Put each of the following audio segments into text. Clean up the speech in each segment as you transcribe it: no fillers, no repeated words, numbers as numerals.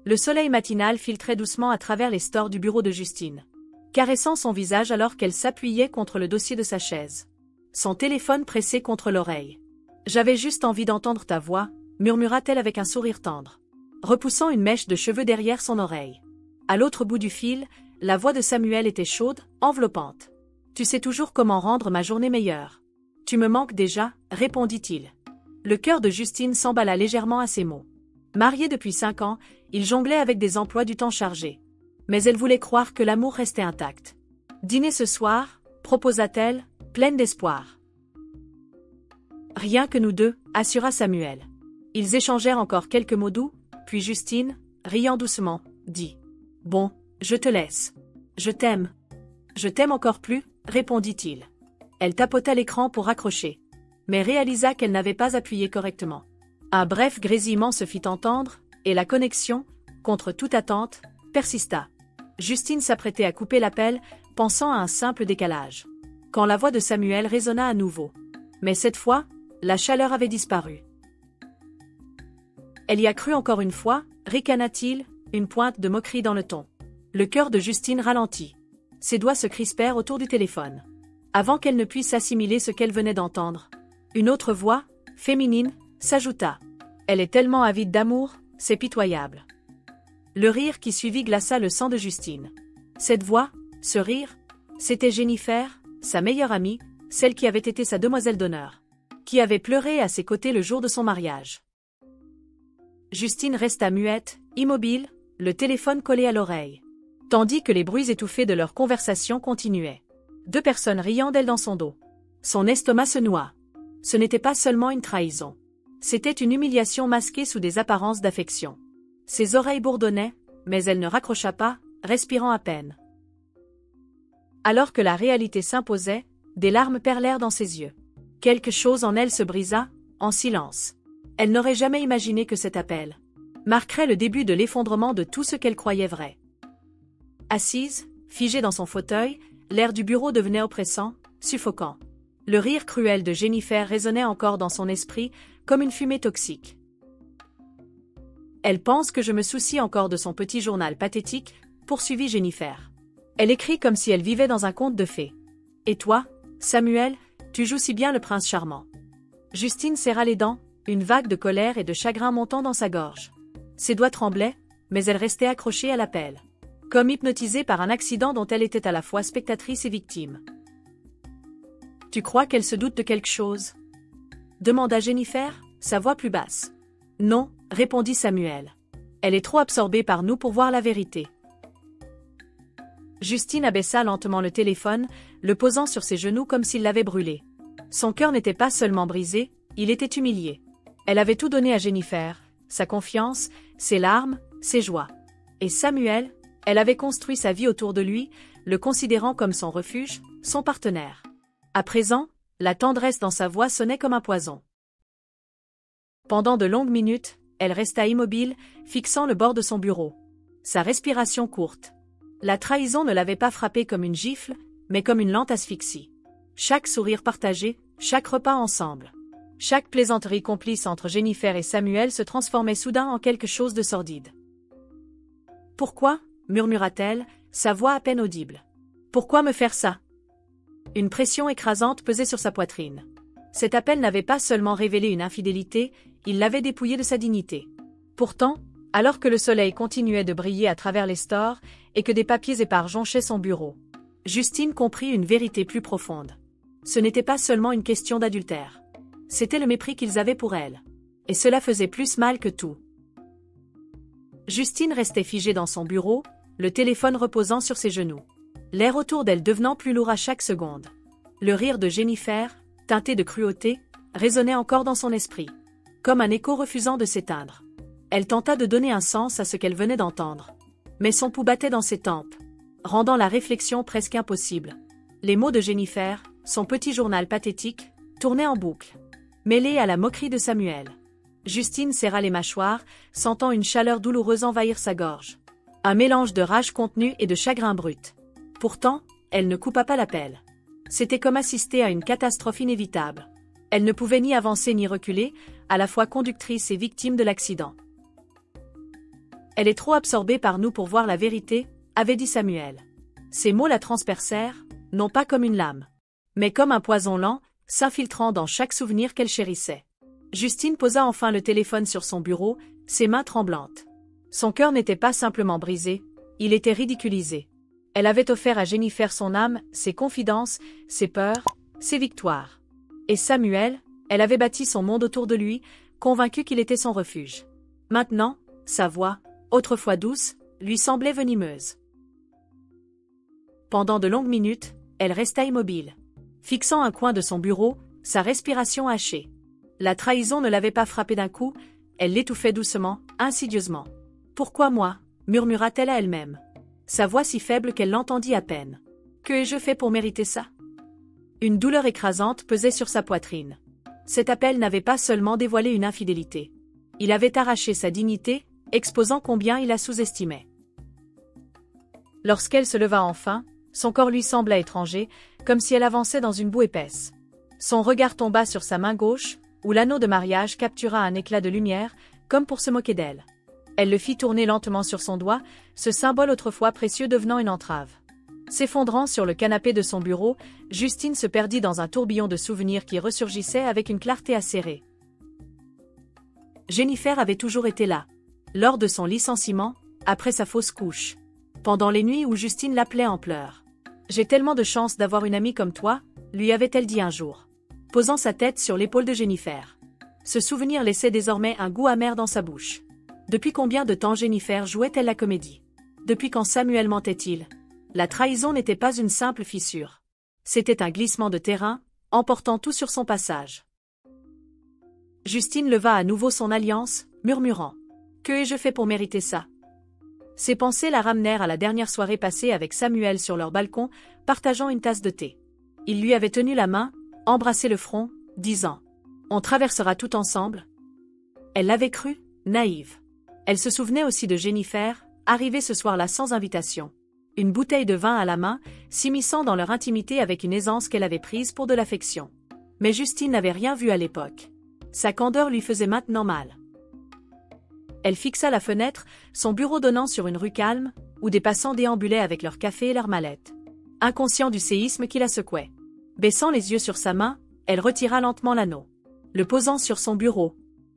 Le soleil matinal filtrait doucement à travers les stores du bureau de Justine, caressant son visage alors qu'elle s'appuyait contre le dossier de sa chaise. Son téléphone pressé contre l'oreille. « J'avais juste envie d'entendre ta voix », murmura-t-elle avec un sourire tendre, repoussant une mèche de cheveux derrière son oreille. À l'autre bout du fil, la voix de Samuel était chaude, enveloppante. « Tu sais toujours comment rendre ma journée meilleure. Tu me manques déjà, répondit-il. » Le cœur de Justine s'emballa légèrement à ces mots. Marié depuis 5 ans, il jonglait avec des emplois du temps chargés. Mais elle voulait croire que l'amour restait intact. « Dîner ce soir ?» proposa-t-elle, pleine d'espoir. « Rien que nous deux », assura Samuel. Ils échangèrent encore quelques mots doux, puis Justine, riant doucement, dit « Bon, je te laisse. Je t'aime. »« Je t'aime encore plus », répondit-il. Elle tapota l'écran pour raccrocher, mais réalisa qu'elle n'avait pas appuyé correctement. Un bref grésillement se fit entendre, et la connexion, contre toute attente, persista. Justine s'apprêtait à couper l'appel, pensant à un simple décalage, quand la voix de Samuel résonna à nouveau. Mais cette fois, la chaleur avait disparu. Elle y a cru encore une fois, ricana-t-il, une pointe de moquerie dans le ton. Le cœur de Justine ralentit. Ses doigts se crispèrent autour du téléphone. Avant qu'elle ne puisse assimiler ce qu'elle venait d'entendre, une autre voix, féminine, s'ajouta. Elle est tellement avide d'amour, c'est pitoyable. Le rire qui suivit glaça le sang de Justine. Cette voix, ce rire, c'était Jennifer, sa meilleure amie, celle qui avait été sa demoiselle d'honneur, qui avait pleuré à ses côtés le jour de son mariage. Justine resta muette, immobile, le téléphone collé à l'oreille, tandis que les bruits étouffés de leur conversation continuaient. 2 personnes riant d'elle dans son dos. Son estomac se noua. Ce n'était pas seulement une trahison. C'était une humiliation masquée sous des apparences d'affection. Ses oreilles bourdonnaient, mais elle ne raccrocha pas, respirant à peine. Alors que la réalité s'imposait, des larmes perlèrent dans ses yeux. Quelque chose en elle se brisa, en silence. Elle n'aurait jamais imaginé que cet appel marquerait le début de l'effondrement de tout ce qu'elle croyait vrai. Assise, figée dans son fauteuil, l'air du bureau devenait oppressant, suffocant. Le rire cruel de Jennifer résonnait encore dans son esprit, comme une fumée toxique. Elle pense que je me soucie encore de son petit journal pathétique, poursuivit Jennifer. Elle écrit comme si elle vivait dans un conte de fées. Et toi, Samuel, tu joues si bien le prince charmant. Justine serra les dents, une vague de colère et de chagrin montant dans sa gorge. Ses doigts tremblaient, mais elle restait accrochée à l'appel, comme hypnotisée par un accident dont elle était à la fois spectatrice et victime. « Tu crois qu'elle se doute de quelque chose ?» demanda Jennifer, sa voix plus basse. « Non, » répondit Samuel. « Elle est trop absorbée par nous pour voir la vérité. » Justine abaissa lentement le téléphone, le posant sur ses genoux comme s'il l'avait brûlé. Son cœur n'était pas seulement brisé, il était humilié. Elle avait tout donné à Jennifer, sa confiance, ses larmes, ses joies. Et Samuel, elle avait construit sa vie autour de lui, le considérant comme son refuge, son partenaire. À présent, la tendresse dans sa voix sonnait comme un poison. Pendant de longues minutes, elle resta immobile, fixant le bord de son bureau. Sa respiration courte. La trahison ne l'avait pas frappée comme une gifle, mais comme une lente asphyxie. Chaque sourire partagé, chaque repas ensemble. Chaque plaisanterie complice entre Jennifer et Samuel se transformait soudain en quelque chose de sordide. « Pourquoi ?» murmura-t-elle, sa voix à peine audible. « Pourquoi me faire ça ?» Une pression écrasante pesait sur sa poitrine. Cet appel n'avait pas seulement révélé une infidélité, il l'avait dépouillée de sa dignité. Pourtant, alors que le soleil continuait de briller à travers les stores et que des papiers épars jonchaient son bureau, Justine comprit une vérité plus profonde. Ce n'était pas seulement une question d'adultère. C'était le mépris qu'ils avaient pour elle. Et cela faisait plus mal que tout. Justine restait figée dans son bureau, le téléphone reposant sur ses genoux. L'air autour d'elle devenant plus lourd à chaque seconde. Le rire de Jennifer, teinté de cruauté, résonnait encore dans son esprit, comme un écho refusant de s'éteindre. Elle tenta de donner un sens à ce qu'elle venait d'entendre. Mais son pouls battait dans ses tempes, rendant la réflexion presque impossible. Les mots de Jennifer, son petit journal pathétique, tournaient en boucle, mêlés à la moquerie de Samuel. Justine serra les mâchoires, sentant une chaleur douloureuse envahir sa gorge. Un mélange de rage contenue et de chagrin brut. Pourtant, elle ne coupa pas l'appel. C'était comme assister à une catastrophe inévitable. Elle ne pouvait ni avancer ni reculer, à la fois conductrice et victime de l'accident. Elle est trop absorbée par nous pour voir la vérité, avait dit Samuel. Ces mots la transpercèrent, non pas comme une lame, mais comme un poison lent, s'infiltrant dans chaque souvenir qu'elle chérissait. Justine posa enfin le téléphone sur son bureau, ses mains tremblantes. Son cœur n'était pas simplement brisé, il était ridiculisé. Elle avait offert à Jennifer son âme, ses confidences, ses peurs, ses victoires. Et Samuel, elle avait bâti son monde autour de lui, convaincue qu'il était son refuge. Maintenant, sa voix, autrefois douce, lui semblait venimeuse. Pendant de longues minutes, elle resta immobile, fixant un coin de son bureau, sa respiration hachée. La trahison ne l'avait pas frappée d'un coup, elle l'étouffait doucement, insidieusement. « Pourquoi moi ?» murmura-t-elle à elle-même. Sa voix si faible qu'elle l'entendit à peine. « Que ai-je fait pour mériter ça ?» Une douleur écrasante pesait sur sa poitrine. Cet appel n'avait pas seulement dévoilé une infidélité. Il avait arraché sa dignité, exposant combien il la sous-estimait. Lorsqu'elle se leva enfin, son corps lui sembla étranger, comme si elle avançait dans une boue épaisse. Son regard tomba sur sa main gauche, où l'anneau de mariage captura un éclat de lumière, comme pour se moquer d'elle. Elle le fit tourner lentement sur son doigt, ce symbole autrefois précieux devenant une entrave. S'effondrant sur le canapé de son bureau, Justine se perdit dans un tourbillon de souvenirs qui ressurgissaient avec une clarté acérée. Jennifer avait toujours été là. Lors de son licenciement, après sa fausse couche. Pendant les nuits où Justine l'appelait en pleurs. « J'ai tellement de chance d'avoir une amie comme toi », lui avait-elle dit un jour, posant sa tête sur l'épaule de Jennifer. Ce souvenir laissait désormais un goût amer dans sa bouche. Depuis combien de temps Jennifer jouait-elle la comédie? Depuis quand Samuel mentait-il? La trahison n'était pas une simple fissure. C'était un glissement de terrain, emportant tout sur son passage. Justine leva à nouveau son alliance, murmurant « Que ai-je fait pour mériter ça ?» Ses pensées la ramenèrent à la dernière soirée passée avec Samuel sur leur balcon, partageant une tasse de thé. Il lui avait tenu la main, embrassé le front, disant « On traversera tout ensemble ». Elle l'avait cru, naïve. Elle se souvenait aussi de Jennifer, arrivée ce soir-là sans invitation. Une bouteille de vin à la main, s'immisçant dans leur intimité avec une aisance qu'elle avait prise pour de l'affection. Mais Justine n'avait rien vu à l'époque. Sa candeur lui faisait maintenant mal. Elle fixa la fenêtre, son bureau donnant sur une rue calme, où des passants déambulaient avec leur café et leurs mallettes. Inconscient du séisme qui la secouait. Baissant les yeux sur sa main, elle retira lentement l'anneau. Le posant sur son bureau.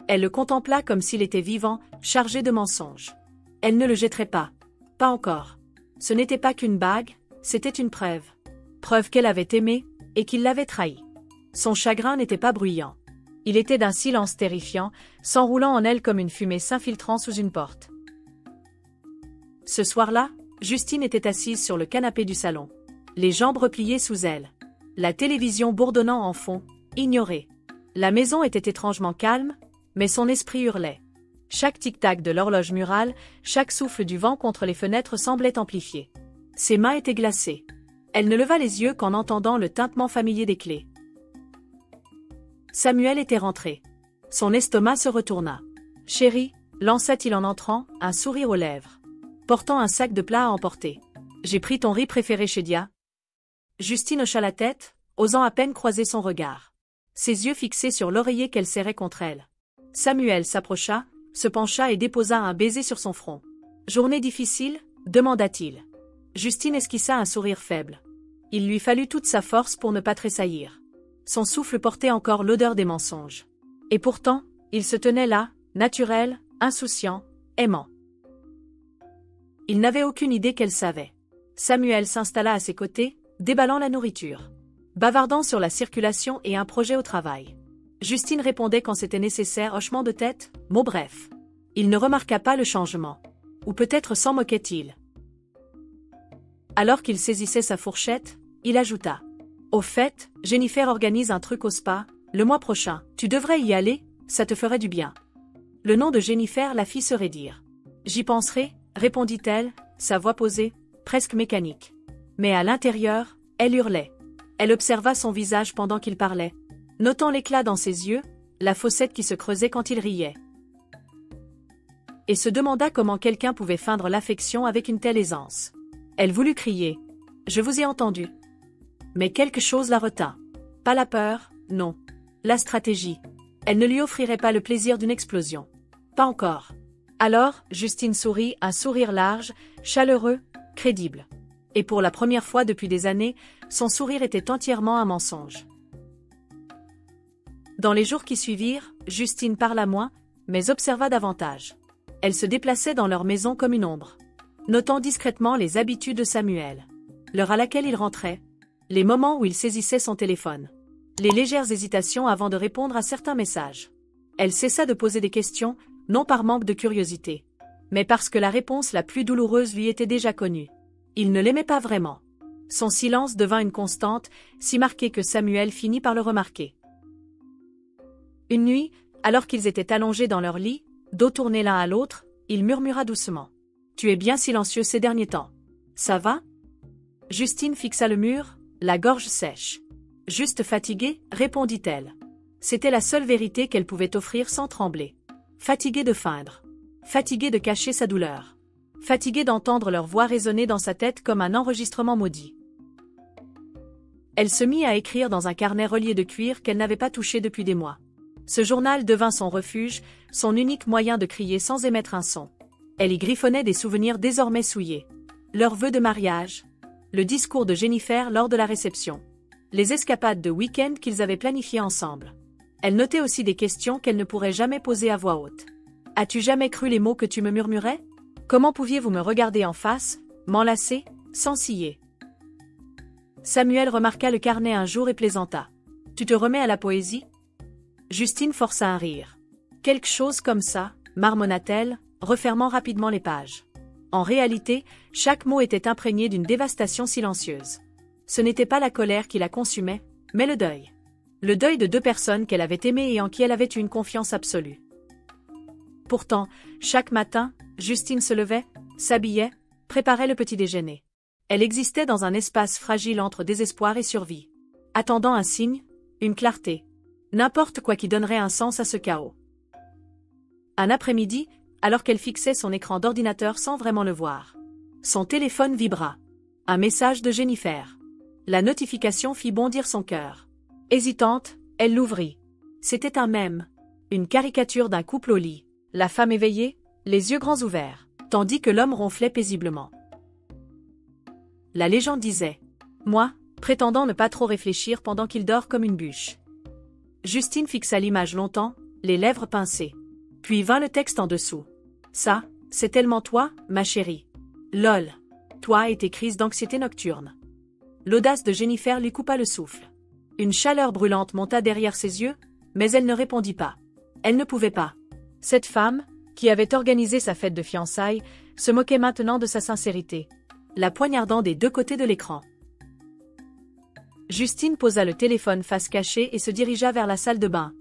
Elle le contempla comme s'il était vivant, chargé de mensonges. Elle ne le jetterait pas. Pas encore. Ce n'était pas qu'une bague, c'était une preuve. Preuve qu'elle avait aimé, et qu'il l'avait trahi. Son chagrin n'était pas bruyant. Il était d'un silence terrifiant, s'enroulant en elle comme une fumée s'infiltrant sous une porte. Ce soir-là, Justine était assise sur le canapé du salon. Les jambes repliées sous elle. La télévision bourdonnant en fond, ignorée. La maison était étrangement calme, mais son esprit hurlait. Chaque tic-tac de l'horloge murale, chaque souffle du vent contre les fenêtres semblait amplifié. Ses mains étaient glacées. Elle ne leva les yeux qu'en entendant le tintement familier des clés. Samuel était rentré. Son estomac se retourna. « Chérie », lança-t-il en entrant, un sourire aux lèvres. Portant un sac de plats à emporter. « J'ai pris ton riz préféré chez Dia. » Justine hocha la tête, osant à peine croiser son regard. Ses yeux fixés sur l'oreiller qu'elle serrait contre elle. Samuel s'approcha, se pencha et déposa un baiser sur son front. « Journée difficile ?» demanda-t-il. Justine esquissa un sourire faible. Il lui fallut toute sa force pour ne pas tressaillir. Son souffle portait encore l'odeur des mensonges. Et pourtant, il se tenait là, naturel, insouciant, aimant. Il n'avait aucune idée qu'elle savait. Samuel s'installa à ses côtés, déballant la nourriture. Bavardant sur la circulation et un projet au travail. Justine répondait quand c'était nécessaire, hochement de tête, mots brefs. Il ne remarqua pas le changement. Ou peut-être s'en moquait-il. Alors qu'il saisissait sa fourchette, il ajouta. Au fait, Jennifer organise un truc au spa, le mois prochain. Tu devrais y aller, ça te ferait du bien. Le nom de Jennifer la fit se raidir. J'y penserai, répondit-elle, sa voix posée, presque mécanique. Mais à l'intérieur, elle hurlait. Elle observa son visage pendant qu'il parlait. Notant l'éclat dans ses yeux, la fossette qui se creusait quand il riait. Et se demanda comment quelqu'un pouvait feindre l'affection avec une telle aisance. Elle voulut crier. « Je vous ai entendu. » Mais quelque chose la retint. Pas la peur, non. La stratégie. Elle ne lui offrirait pas le plaisir d'une explosion. Pas encore. Alors, Justine sourit, un sourire large, chaleureux, crédible. Et pour la première fois depuis des années, son sourire était entièrement un mensonge. Dans les jours qui suivirent, Justine parla moins, mais observa davantage. Elle se déplaçait dans leur maison comme une ombre, notant discrètement les habitudes de Samuel, l'heure à laquelle il rentrait, les moments où il saisissait son téléphone, les légères hésitations avant de répondre à certains messages. Elle cessa de poser des questions, non par manque de curiosité, mais parce que la réponse la plus douloureuse lui était déjà connue. Il ne l'aimait pas vraiment. Son silence devint une constante, si marquée que Samuel finit par le remarquer. Une nuit, alors qu'ils étaient allongés dans leur lit, dos tournés l'un à l'autre, il murmura doucement. « Tu es bien silencieux ces derniers temps. Ça va ?» Justine fixa le mur, la gorge sèche. « Juste fatiguée » répondit-elle. C'était la seule vérité qu'elle pouvait offrir sans trembler. Fatiguée de feindre. Fatiguée de cacher sa douleur. Fatiguée d'entendre leur voix résonner dans sa tête comme un enregistrement maudit. Elle se mit à écrire dans un carnet relié de cuir qu'elle n'avait pas touché depuis des mois. Ce journal devint son refuge, son unique moyen de crier sans émettre un son. Elle y griffonnait des souvenirs désormais souillés. Leurs vœux de mariage, le discours de Jennifer lors de la réception, les escapades de week-end qu'ils avaient planifiées ensemble. Elle notait aussi des questions qu'elle ne pourrait jamais poser à voix haute. « As-tu jamais cru les mots que tu me murmurais ? Comment pouviez-vous me regarder en face, m'enlacer, sans ciller ?» Samuel remarqua le carnet un jour et plaisanta. « Tu te remets à la poésie ?» Justine força un rire. « Quelque chose comme ça, » marmonna-t-elle, refermant rapidement les pages. En réalité, chaque mot était imprégné d'une dévastation silencieuse. Ce n'était pas la colère qui la consumait, mais le deuil. Le deuil de deux personnes qu'elle avait aimées et en qui elle avait eu une confiance absolue. Pourtant, chaque matin, Justine se levait, s'habillait, préparait le petit déjeuner. Elle existait dans un espace fragile entre désespoir et survie. Attendant un signe, une clarté. N'importe quoi qui donnerait un sens à ce chaos. Un après-midi, alors qu'elle fixait son écran d'ordinateur sans vraiment le voir, son téléphone vibra. Un message de Jennifer. La notification fit bondir son cœur. Hésitante, elle l'ouvrit. C'était un mème. Une caricature d'un couple au lit. La femme éveillée, les yeux grands ouverts, tandis que l'homme ronflait paisiblement. La légende disait « Moi, prétendant ne pas trop réfléchir pendant qu'il dort comme une bûche. » Justine fixa l'image longtemps, les lèvres pincées. Puis vint le texte en dessous. « Ça, c'est tellement toi, ma chérie. Lol. Toi et tes crises d'anxiété nocturne. » L'audace de Jennifer lui coupa le souffle. Une chaleur brûlante monta derrière ses yeux, mais elle ne répondit pas. Elle ne pouvait pas. Cette femme, qui avait organisé sa fête de fiançailles, se moquait maintenant de sa sincérité, la poignardant des deux côtés de l'écran. Justine posa le téléphone face cachée et se dirigea vers la salle de bain,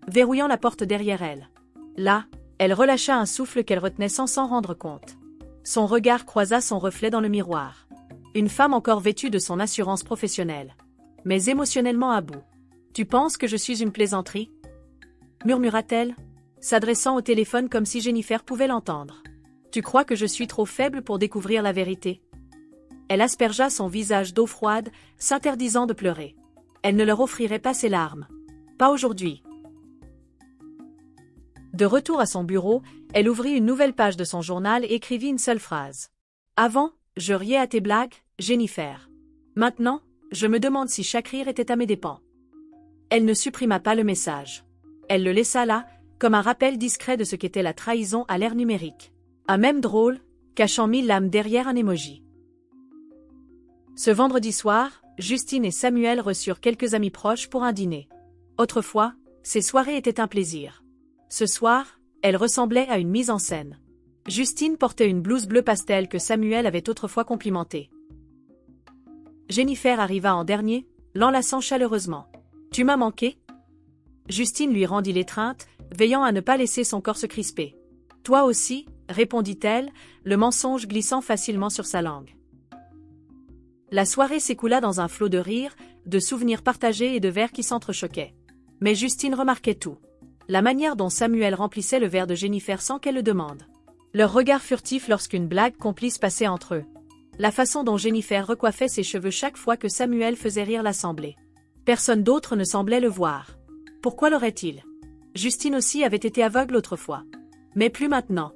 verrouillant la porte derrière elle. Là, elle relâcha un souffle qu'elle retenait sans s'en rendre compte. Son regard croisa son reflet dans le miroir. Une femme encore vêtue de son assurance professionnelle, mais émotionnellement à bout. « Tu penses que je suis une plaisanterie ?» murmura-t-elle, s'adressant au téléphone comme si Jennifer pouvait l'entendre. « Tu crois que je suis trop faible pour découvrir la vérité ?» Elle aspergea son visage d'eau froide, s'interdisant de pleurer. Elle ne leur offrirait pas ses larmes. Pas aujourd'hui. De retour à son bureau, elle ouvrit une nouvelle page de son journal et écrivit une seule phrase. « Avant, je riais à tes blagues, Jennifer. Maintenant, je me demande si chaque rire était à mes dépens. » Elle ne supprima pas le message. Elle le laissa là, comme un rappel discret de ce qu'était la trahison à l'ère numérique. Un mème drôle, cachant mille lames derrière un émoji. Ce vendredi soir, Justine et Samuel reçurent quelques amis proches pour un dîner. Autrefois, ces soirées étaient un plaisir. Ce soir, elles ressemblaient à une mise en scène. Justine portait une blouse bleu pastel que Samuel avait autrefois complimentée. Jennifer arriva en dernier, l'enlaçant chaleureusement. « Tu m'as manqué ?» Justine lui rendit l'étreinte, veillant à ne pas laisser son corps se crisper. « Toi aussi » répondit-elle, le mensonge glissant facilement sur sa langue. La soirée s'écoula dans un flot de rires, de souvenirs partagés et de verres qui s'entrechoquaient. Mais Justine remarquait tout. La manière dont Samuel remplissait le verre de Jennifer sans qu'elle le demande. Leur regard furtif lorsqu'une blague complice passait entre eux. La façon dont Jennifer recoiffait ses cheveux chaque fois que Samuel faisait rire l'assemblée. Personne d'autre ne semblait le voir. Pourquoi l'aurait-il ? Justine aussi avait été aveugle autrefois. Mais plus maintenant.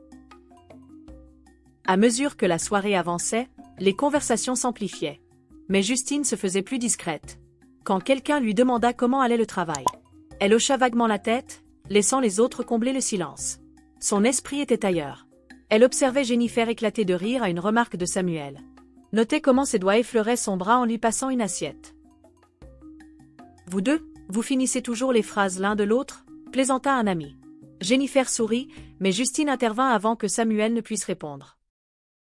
À mesure que la soirée avançait, les conversations s'amplifiaient. Mais Justine se faisait plus discrète. Quand quelqu'un lui demanda comment allait le travail, elle hocha vaguement la tête, laissant les autres combler le silence. Son esprit était ailleurs. Elle observait Jennifer éclater de rire à une remarque de Samuel. Notait comment ses doigts effleuraient son bras en lui passant une assiette. « Vous deux, vous finissez toujours les phrases l'un de l'autre ?» plaisanta un ami. Jennifer sourit, mais Justine intervint avant que Samuel ne puisse répondre.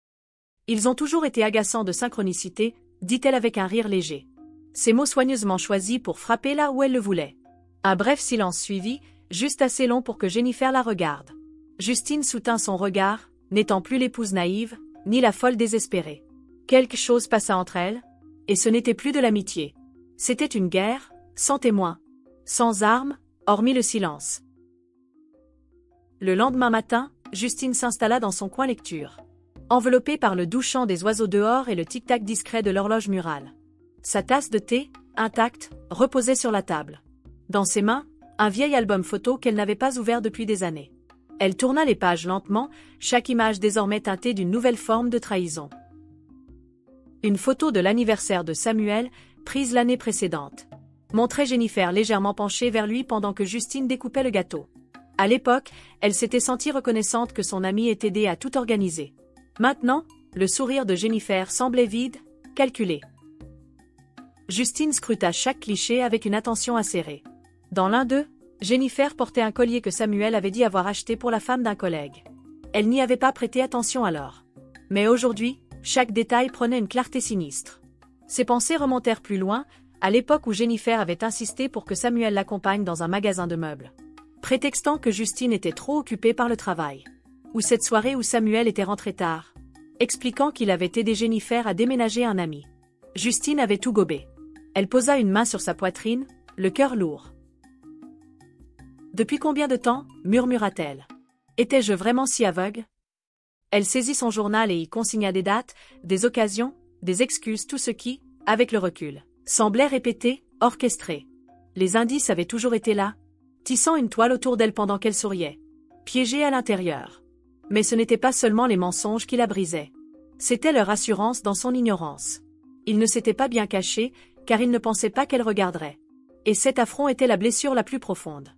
« Ils ont toujours été agaçants de synchronicité », dit-elle avec un rire léger. Ces mots soigneusement choisis pour frapper là où elle le voulait. Un bref silence suivit, juste assez long pour que Jennifer la regarde. Justine soutint son regard, n'étant plus l'épouse naïve, ni la folle désespérée. Quelque chose passa entre elles, et ce n'était plus de l'amitié. C'était une guerre, sans témoin, sans armes, hormis le silence. Le lendemain matin, Justine s'installa dans son coin lecture. Enveloppée par le doux chant des oiseaux dehors et le tic-tac discret de l'horloge murale. Sa tasse de thé, intacte, reposait sur la table. Dans ses mains, un vieil album photo qu'elle n'avait pas ouvert depuis des années. Elle tourna les pages lentement, chaque image désormais teintée d'une nouvelle forme de trahison. Une photo de l'anniversaire de Samuel, prise l'année précédente, montrait Jennifer légèrement penchée vers lui pendant que Justine découpait le gâteau. À l'époque, elle s'était sentie reconnaissante que son amie ait aidé à tout organiser. Maintenant, le sourire de Jennifer semblait vide, calculé. Justine scruta chaque cliché avec une attention acérée. Dans l'un d'eux, Jennifer portait un collier que Samuel avait dit avoir acheté pour la femme d'un collègue. Elle n'y avait pas prêté attention alors. Mais aujourd'hui, chaque détail prenait une clarté sinistre. Ses pensées remontèrent plus loin, à l'époque où Jennifer avait insisté pour que Samuel l'accompagne dans un magasin de meubles. Prétextant que Justine était trop occupée par le travail. Ou cette soirée où Samuel était rentré tard. Expliquant qu'il avait aidé Jennifer à déménager un ami. Justine avait tout gobé. Elle posa une main sur sa poitrine, le cœur lourd. « Depuis combien de temps ?» murmura-t-elle. « Étais-je vraiment si aveugle ?» Elle saisit son journal et y consigna des dates, des occasions, des excuses, tout ce qui, avec le recul, semblait répété, orchestré. Les indices avaient toujours été là, tissant une toile autour d'elle pendant qu'elle souriait, piégée à l'intérieur. Mais ce n'était pas seulement les mensonges qui la brisaient. C'était leur assurance dans son ignorance. Il ne s'était pas bien caché, car il ne pensait pas qu'elle regarderait. Et cet affront était la blessure la plus profonde.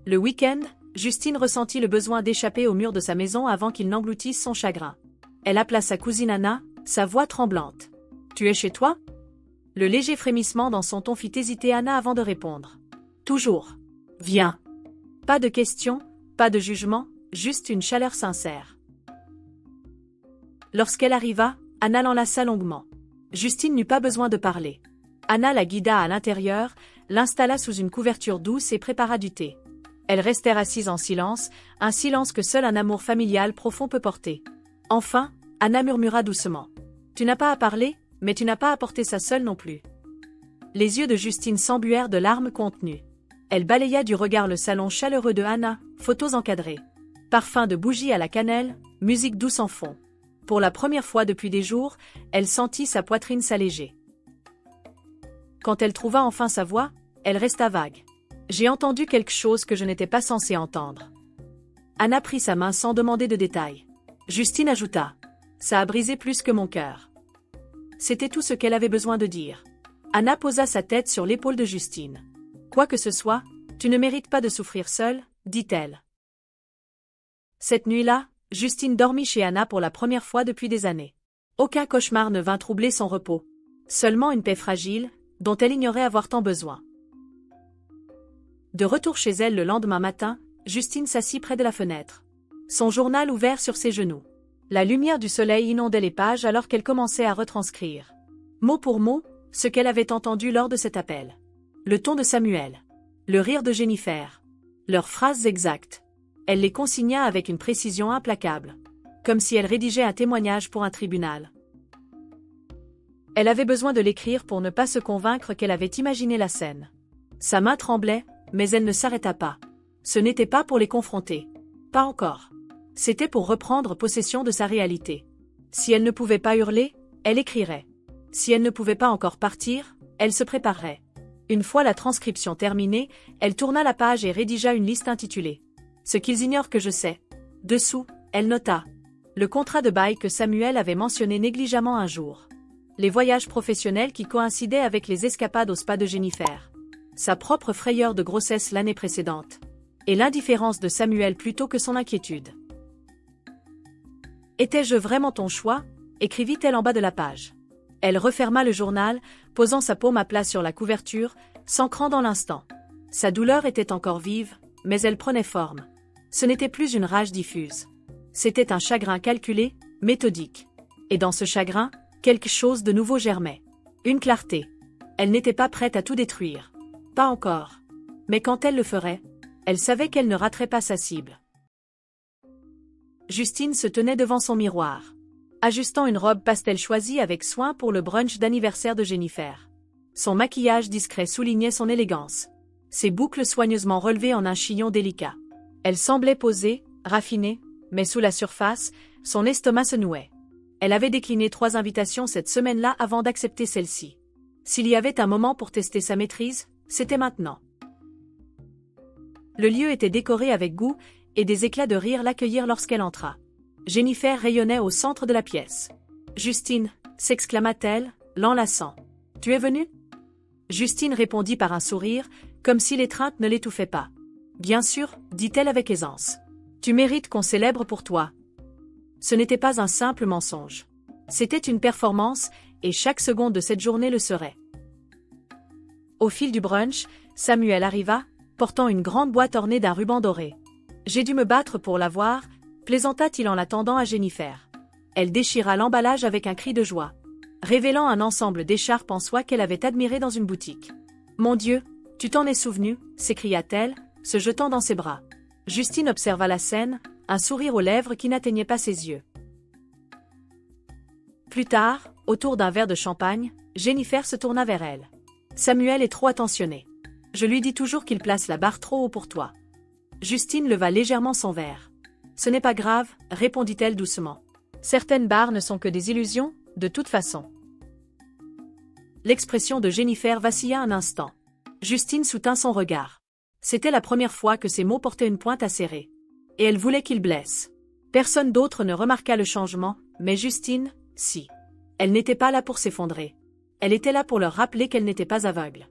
Le week-end, Justine ressentit le besoin d'échapper au mur de sa maison avant qu'il n'engloutisse son chagrin. Elle appela sa cousine Anna, sa voix tremblante. « Tu es chez toi ?» Le léger frémissement dans son ton fit hésiter Anna avant de répondre. « Toujours. Viens. » Pas de questions, pas de jugement, juste une chaleur sincère. Lorsqu'elle arriva, Anna l'enlaça longuement. Justine n'eut pas besoin de parler. Anna la guida à l'intérieur, l'installa sous une couverture douce et prépara du thé. Elles restèrent assises en silence, un silence que seul un amour familial profond peut porter. Enfin, Anna murmura doucement. « Tu n'as pas à parler, mais tu n'as pas à porter ça seule non plus. » Les yeux de Justine s'embuèrent de larmes contenues. Elle balaya du regard le salon chaleureux de Anna, photos encadrées. Parfum de bougies à la cannelle, musique douce en fond. Pour la première fois depuis des jours, elle sentit sa poitrine s'alléger. Quand elle trouva enfin sa voix, elle resta vague. « J'ai entendu quelque chose que je n'étais pas censée entendre. » Anna prit sa main sans demander de détails. Justine ajouta. « Ça a brisé plus que mon cœur. » C'était tout ce qu'elle avait besoin de dire. Anna posa sa tête sur l'épaule de Justine. « Quoi que ce soit, tu ne mérites pas de souffrir seule, » dit-elle. Cette nuit-là, Justine dormit chez Anna pour la première fois depuis des années. Aucun cauchemar ne vint troubler son repos. Seulement une paix fragile, dont elle ignorait avoir tant besoin. De retour chez elle le lendemain matin, Justine s'assit près de la fenêtre. Son journal ouvert sur ses genoux. La lumière du soleil inondait les pages alors qu'elle commençait à retranscrire, mot pour mot, ce qu'elle avait entendu lors de cet appel. Le ton de Samuel. Le rire de Jennifer. Leurs phrases exactes. Elle les consigna avec une précision implacable. Comme si elle rédigeait un témoignage pour un tribunal. Elle avait besoin de l'écrire pour ne pas se convaincre qu'elle avait imaginé la scène. Sa main tremblait, mais elle ne s'arrêta pas. Ce n'était pas pour les confronter. Pas encore. C'était pour reprendre possession de sa réalité. Si elle ne pouvait pas hurler, elle écrirait. Si elle ne pouvait pas encore partir, elle se préparerait. Une fois la transcription terminée, elle tourna la page et rédigea une liste intitulée « Ce qu'ils ignorent que je sais ». Dessous, Elle nota le contrat de bail que Samuel avait mentionné négligemment un jour. Les voyages professionnels qui coïncidaient avec les escapades au spa de Jennifer. Sa propre frayeur de grossesse l'année précédente. Et l'indifférence de Samuel plutôt que son inquiétude. « Étais-je vraiment ton choix ?» écrivit-elle en bas de la page. Elle referma le journal, posant sa paume à plat sur la couverture, s'ancrant dans l'instant. Sa douleur était encore vive, mais elle prenait forme. Ce n'était plus une rage diffuse. C'était un chagrin calculé, méthodique. Et dans ce chagrin, quelque chose de nouveau germait. Une clarté. Elle n'était pas prête à tout détruire. Pas encore. Mais quand elle le ferait, elle savait qu'elle ne raterait pas sa cible. Justine se tenait devant son miroir, ajustant une robe pastel choisie avec soin pour le brunch d'anniversaire de Jennifer. Son maquillage discret soulignait son élégance. Ses boucles soigneusement relevées en un chignon délicat. Elle semblait posée, raffinée, mais sous la surface, son estomac se nouait. Elle avait décliné 3 invitations cette semaine-là avant d'accepter celle-ci. S'il y avait un moment pour tester sa maîtrise, c'était maintenant. Le lieu était décoré avec goût, et des éclats de rire l'accueillirent lorsqu'elle entra. Jennifer rayonnait au centre de la pièce. « Justine !» s'exclama-t-elle, l'enlaçant. « Tu es venue ?» Justine répondit par un sourire, comme si l'étreinte ne l'étouffait pas. « Bien sûr, dit-elle avec aisance. Tu mérites qu'on célèbre pour toi. » Ce n'était pas un simple mensonge. C'était une performance, et chaque seconde de cette journée le serait. Au fil du brunch, Samuel arriva, portant une grande boîte ornée d'un ruban doré. « J'ai dû me battre pour l'avoir », plaisanta-t-il en la tendant à Jennifer. Elle déchira l'emballage avec un cri de joie, révélant un ensemble d'écharpes en soie qu'elle avait admiré dans une boutique. « Mon Dieu, tu t'en es souvenu » s'écria-t-elle, se jetant dans ses bras. Justine observa la scène, un sourire aux lèvres qui n'atteignait pas ses yeux. Plus tard, autour d'un verre de champagne, Jennifer se tourna vers elle. « Samuel est trop attentionné. Je lui dis toujours qu'il place la barre trop haut pour toi. » Justine leva légèrement son verre. « Ce n'est pas grave, » répondit-elle doucement. « Certaines barres ne sont que des illusions, de toute façon. » L'expression de Jennifer vacilla un instant. Justine soutint son regard. C'était la première fois que ses mots portaient une pointe acérée. Et elle voulait qu'il blesse. Personne d'autre ne remarqua le changement, mais Justine, si. Elle n'était pas là pour s'effondrer. Elle était là pour leur rappeler qu'elle n'était pas aveugle.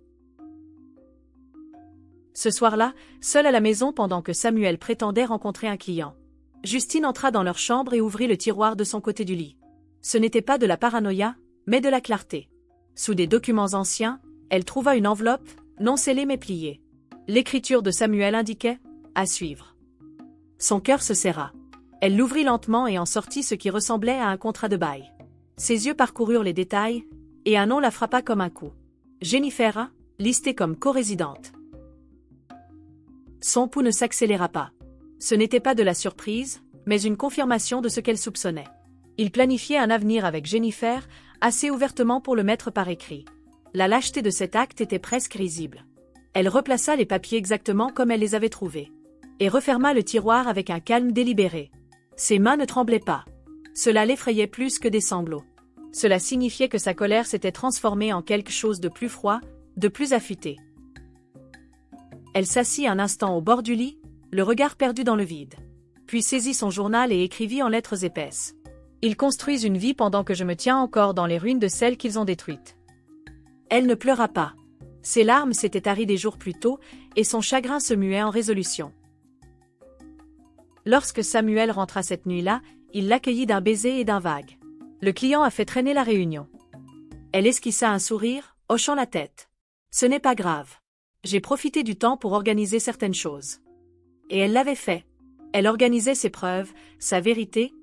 Ce soir-là, seule à la maison pendant que Samuel prétendait rencontrer un client. Justine entra dans leur chambre et ouvrit le tiroir de son côté du lit. Ce n'était pas de la paranoïa, mais de la clarté. Sous des documents anciens, elle trouva une enveloppe, non scellée mais pliée. L'écriture de Samuel indiquait « à suivre ». Son cœur se serra. Elle l'ouvrit lentement et en sortit ce qui ressemblait à un contrat de bail. Ses yeux parcoururent les détails, et un nom la frappa comme un coup. Jennifer A, listée comme co-résidente. Son pouls ne s'accéléra pas. Ce n'était pas de la surprise, mais une confirmation de ce qu'elle soupçonnait. Il planifiait un avenir avec Jennifer, assez ouvertement pour le mettre par écrit. La lâcheté de cet acte était presque risible. Elle replaça les papiers exactement comme elle les avait trouvés. Et referma le tiroir avec un calme délibéré. Ses mains ne tremblaient pas. Cela l'effrayait plus que des sanglots. Cela signifiait que sa colère s'était transformée en quelque chose de plus froid, de plus affûté. Elle s'assit un instant au bord du lit, le regard perdu dans le vide. Puis saisit son journal et écrivit en lettres épaisses. Ils construisent une vie pendant que je me tiens encore dans les ruines de celles qu'ils ont détruites. Elle ne pleura pas. Ses larmes s'étaient taries des jours plus tôt, et son chagrin se muait en résolution. Lorsque Samuel rentra cette nuit-là, il l'accueillit d'un baiser et d'un vague. Le client a fait traîner la réunion. Elle esquissa un sourire, hochant la tête. Ce n'est pas grave. J'ai profité du temps pour organiser certaines choses. Et elle l'avait fait. Elle organisait ses preuves, sa vérité.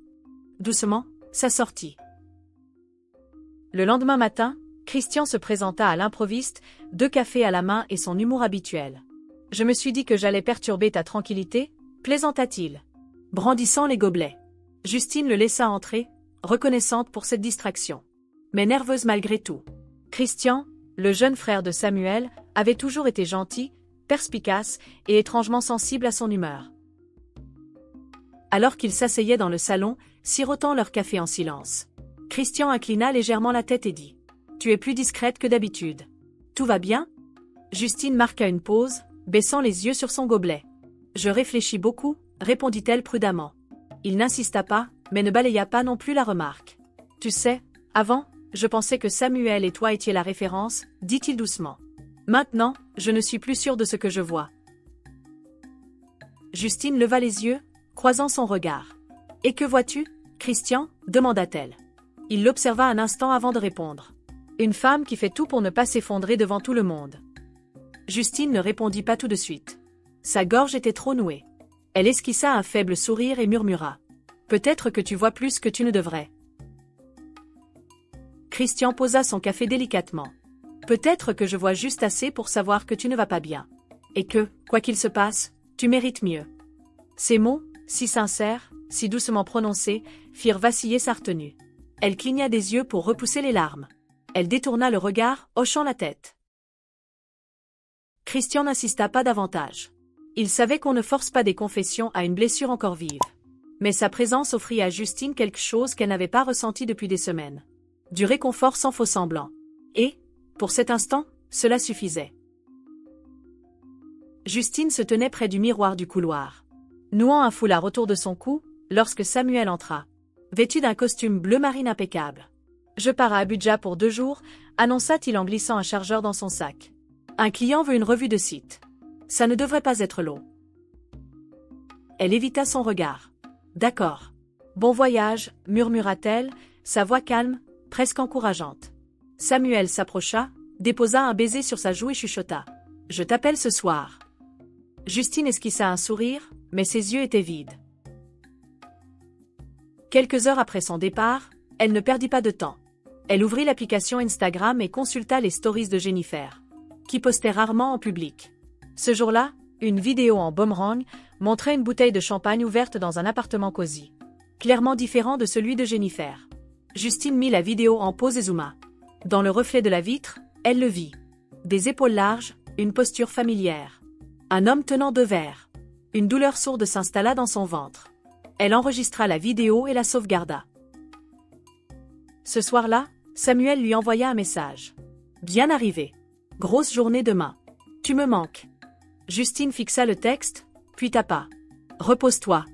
Doucement, sa sortie. Le lendemain matin, Christian se présenta à l'improviste, 2 cafés à la main et son humour habituel. « Je me suis dit que j'allais perturber ta tranquillité », plaisanta-t-il, brandissant les gobelets. Justine le laissa entrer, reconnaissante pour cette distraction. Mais nerveuse malgré tout. Christian, le jeune frère de Samuel, avait toujours été gentil, perspicace et étrangement sensible à son humeur. Alors qu'ils s'asseyaient dans le salon, sirotant leur café en silence, Christian inclina légèrement la tête et dit « Tu es plus discrète que d'habitude. Tout va bien ?» Justine marqua une pause, baissant les yeux sur son gobelet. « Je réfléchis beaucoup », répondit-elle prudemment. Il n'insista pas, mais ne balaya pas non plus la remarque. Tu sais, avant, je pensais que Samuel et toi étiez la référence, dit-il doucement. Maintenant, je ne suis plus sûr de ce que je vois. Justine leva les yeux, croisant son regard. Et que vois-tu, Christian demanda-t-elle. Il l'observa un instant avant de répondre. Une femme qui fait tout pour ne pas s'effondrer devant tout le monde. Justine ne répondit pas tout de suite. Sa gorge était trop nouée. Elle esquissa un faible sourire et murmura. Peut-être que tu vois plus que tu ne devrais. Christian posa son café délicatement. Peut-être que je vois juste assez pour savoir que tu ne vas pas bien. Et que, quoi qu'il se passe, tu mérites mieux. Ces mots, si sincères, si doucement prononcés, firent vaciller sa retenue. Elle cligna des yeux pour repousser les larmes. Elle détourna le regard, hochant la tête. Christian n'insista pas davantage. Il savait qu'on ne force pas des confessions à une blessure encore vive. Mais sa présence offrit à Justine quelque chose qu'elle n'avait pas ressenti depuis des semaines. Du réconfort sans faux semblant. Et, pour cet instant, cela suffisait. Justine se tenait près du miroir du couloir, nouant un foulard autour de son cou, lorsque Samuel entra, vêtu d'un costume bleu marine impeccable. « Je pars à Abuja pour 2 jours, annonça-t-il en glissant un chargeur dans son sac. Un client veut une revue de site. Ça ne devrait pas être long. Elle évita son regard. D'accord. Bon voyage, murmura-t-elle, sa voix calme, presque encourageante. Samuel s'approcha, déposa un baiser sur sa joue et chuchota. Je t'appelle ce soir. Justine esquissa un sourire, mais ses yeux étaient vides. Quelques heures après son départ, elle ne perdit pas de temps. Elle ouvrit l'application Instagram et consulta les stories de Jennifer, qui postait rarement en public. Ce jour-là, une vidéo en boomerang montrait une bouteille de champagne ouverte dans un appartement cosy, clairement différent de celui de Jennifer. Justine mit la vidéo en pause et zooma. Dans le reflet de la vitre, elle le vit. Des épaules larges, une posture familière. Un homme tenant 2 verres. Une douleur sourde s'installa dans son ventre. Elle enregistra la vidéo et la sauvegarda. Ce soir-là, Samuel lui envoya un message. Bien arrivé. Grosse journée demain. Tu me manques. Justine fixa le texte, puis tapa. Repose-toi.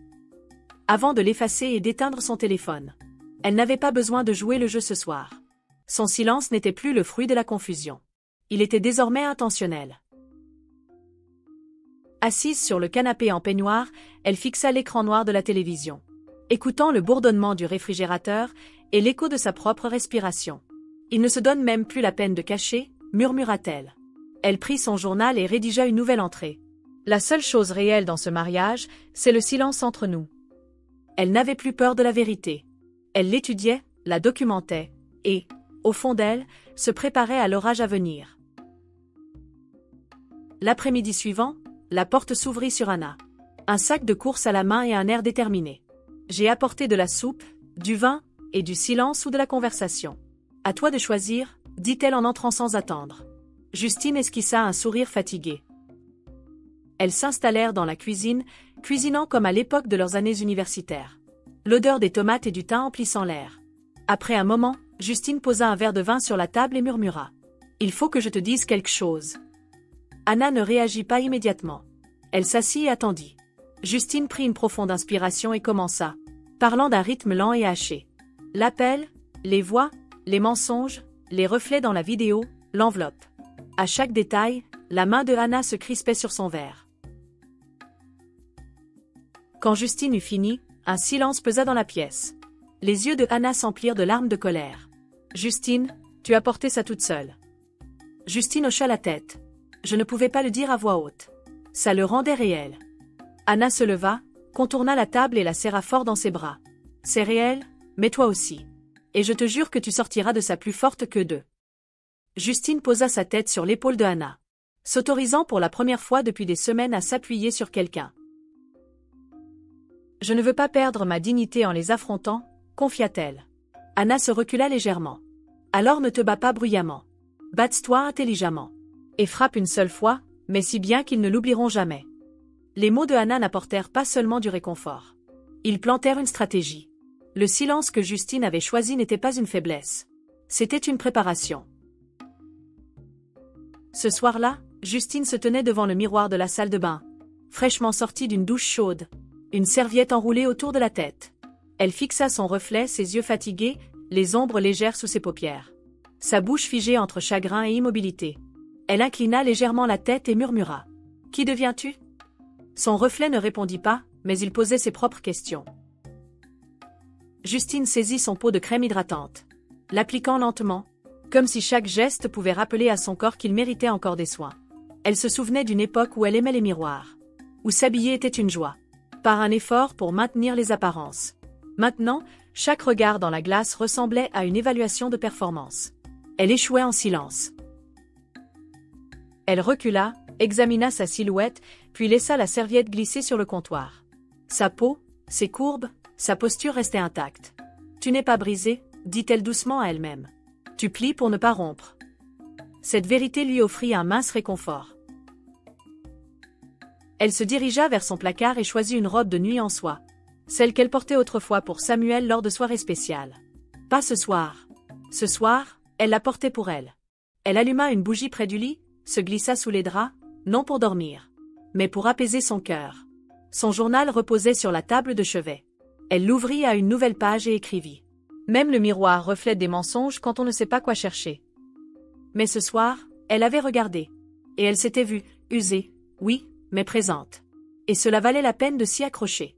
Avant de l'effacer et d'éteindre son téléphone. Elle n'avait pas besoin de jouer le jeu ce soir. Son silence n'était plus le fruit de la confusion. Il était désormais intentionnel. Assise sur le canapé en peignoir, elle fixa l'écran noir de la télévision, écoutant le bourdonnement du réfrigérateur et l'écho de sa propre respiration. Il ne se donne même plus la peine de cacher, murmura-t-elle. Elle prit son journal et rédigea une nouvelle entrée. La seule chose réelle dans ce mariage, c'est le silence entre nous. Elle n'avait plus peur de la vérité. Elle l'étudiait, la documentait, et, au fond d'elle, se préparait à l'orage à venir. L'après-midi suivant, la porte s'ouvrit sur Anna. Un sac de course à la main et un air déterminé. J'ai apporté de la soupe, du vin, et du silence ou de la conversation. À toi de choisir, dit-elle en entrant sans attendre. Justine esquissa un sourire fatigué. Elles s'installèrent dans la cuisine, cuisinant comme à l'époque de leurs années universitaires. L'odeur des tomates et du thym emplissant l'air. Après un moment, Justine posa un verre de vin sur la table et murmura. « Il faut que je te dise quelque chose. » Anna ne réagit pas immédiatement. Elle s'assit et attendit. Justine prit une profonde inspiration et commença, parlant d'un rythme lent et haché. L'appel, les voix, les mensonges, les reflets dans la vidéo, l'enveloppe. À chaque détail, la main de Anna se crispait sur son verre. Quand Justine eut fini, un silence pesa dans la pièce. Les yeux de Anna s'emplirent de larmes de colère. « Justine, tu as porté ça toute seule. » Justine hocha la tête. Je ne pouvais pas le dire à voix haute. Ça le rendait réel. Anna se leva, contourna la table et la serra fort dans ses bras. « C'est réel, mais toi aussi. Et je te jure que tu sortiras de ça plus forte que d'eux. » Justine posa sa tête sur l'épaule de Anna, s'autorisant pour la première fois depuis des semaines à s'appuyer sur quelqu'un. « Je ne veux pas perdre ma dignité en les affrontant, » confia-t-elle. Anna se recula légèrement. « Alors ne te bats pas bruyamment. Batte-toi intelligemment. Et frappe une seule fois, mais si bien qu'ils ne l'oublieront jamais. » Les mots de Anna n'apportèrent pas seulement du réconfort. Ils plantèrent une stratégie. Le silence que Justine avait choisi n'était pas une faiblesse. C'était une préparation. Ce soir-là, Justine se tenait devant le miroir de la salle de bain, fraîchement sortie d'une douche chaude. une serviette enroulée autour de la tête. Elle fixa son reflet, ses yeux fatigués, les ombres légères sous ses paupières. Sa bouche figée entre chagrin et immobilité. Elle inclina légèrement la tête et murmura. « Qui deviens-tu » Son reflet ne répondit pas, mais il posait ses propres questions. Justine saisit son pot de crème hydratante, l'appliquant lentement, comme si chaque geste pouvait rappeler à son corps qu'il méritait encore des soins. Elle se souvenait d'une époque où elle aimait les miroirs, où s'habiller était une joie, par un effort pour maintenir les apparences. Maintenant, chaque regard dans la glace ressemblait à une évaluation de performance. Elle échouait en silence. Elle recula, examina sa silhouette, puis laissa la serviette glisser sur le comptoir. Sa peau, ses courbes, sa posture restaient intactes. « Tu n'es pas brisée » dit-elle doucement à elle-même. « Tu plies pour ne pas rompre. » Cette vérité lui offrit un mince réconfort. Elle se dirigea vers son placard et choisit une robe de nuit en soie, celle qu'elle portait autrefois pour Samuel lors de soirées spéciales. Pas ce soir. Ce soir, elle la portait pour elle. Elle alluma une bougie près du lit, se glissa sous les draps, non pour dormir, mais pour apaiser son cœur. Son journal reposait sur la table de chevet. Elle l'ouvrit à une nouvelle page et écrivit. Même le miroir reflète des mensonges quand on ne sait pas quoi chercher. Mais ce soir, elle avait regardé. Et elle s'était vue, usée, oui, mais présente. Et cela valait la peine de s'y accrocher.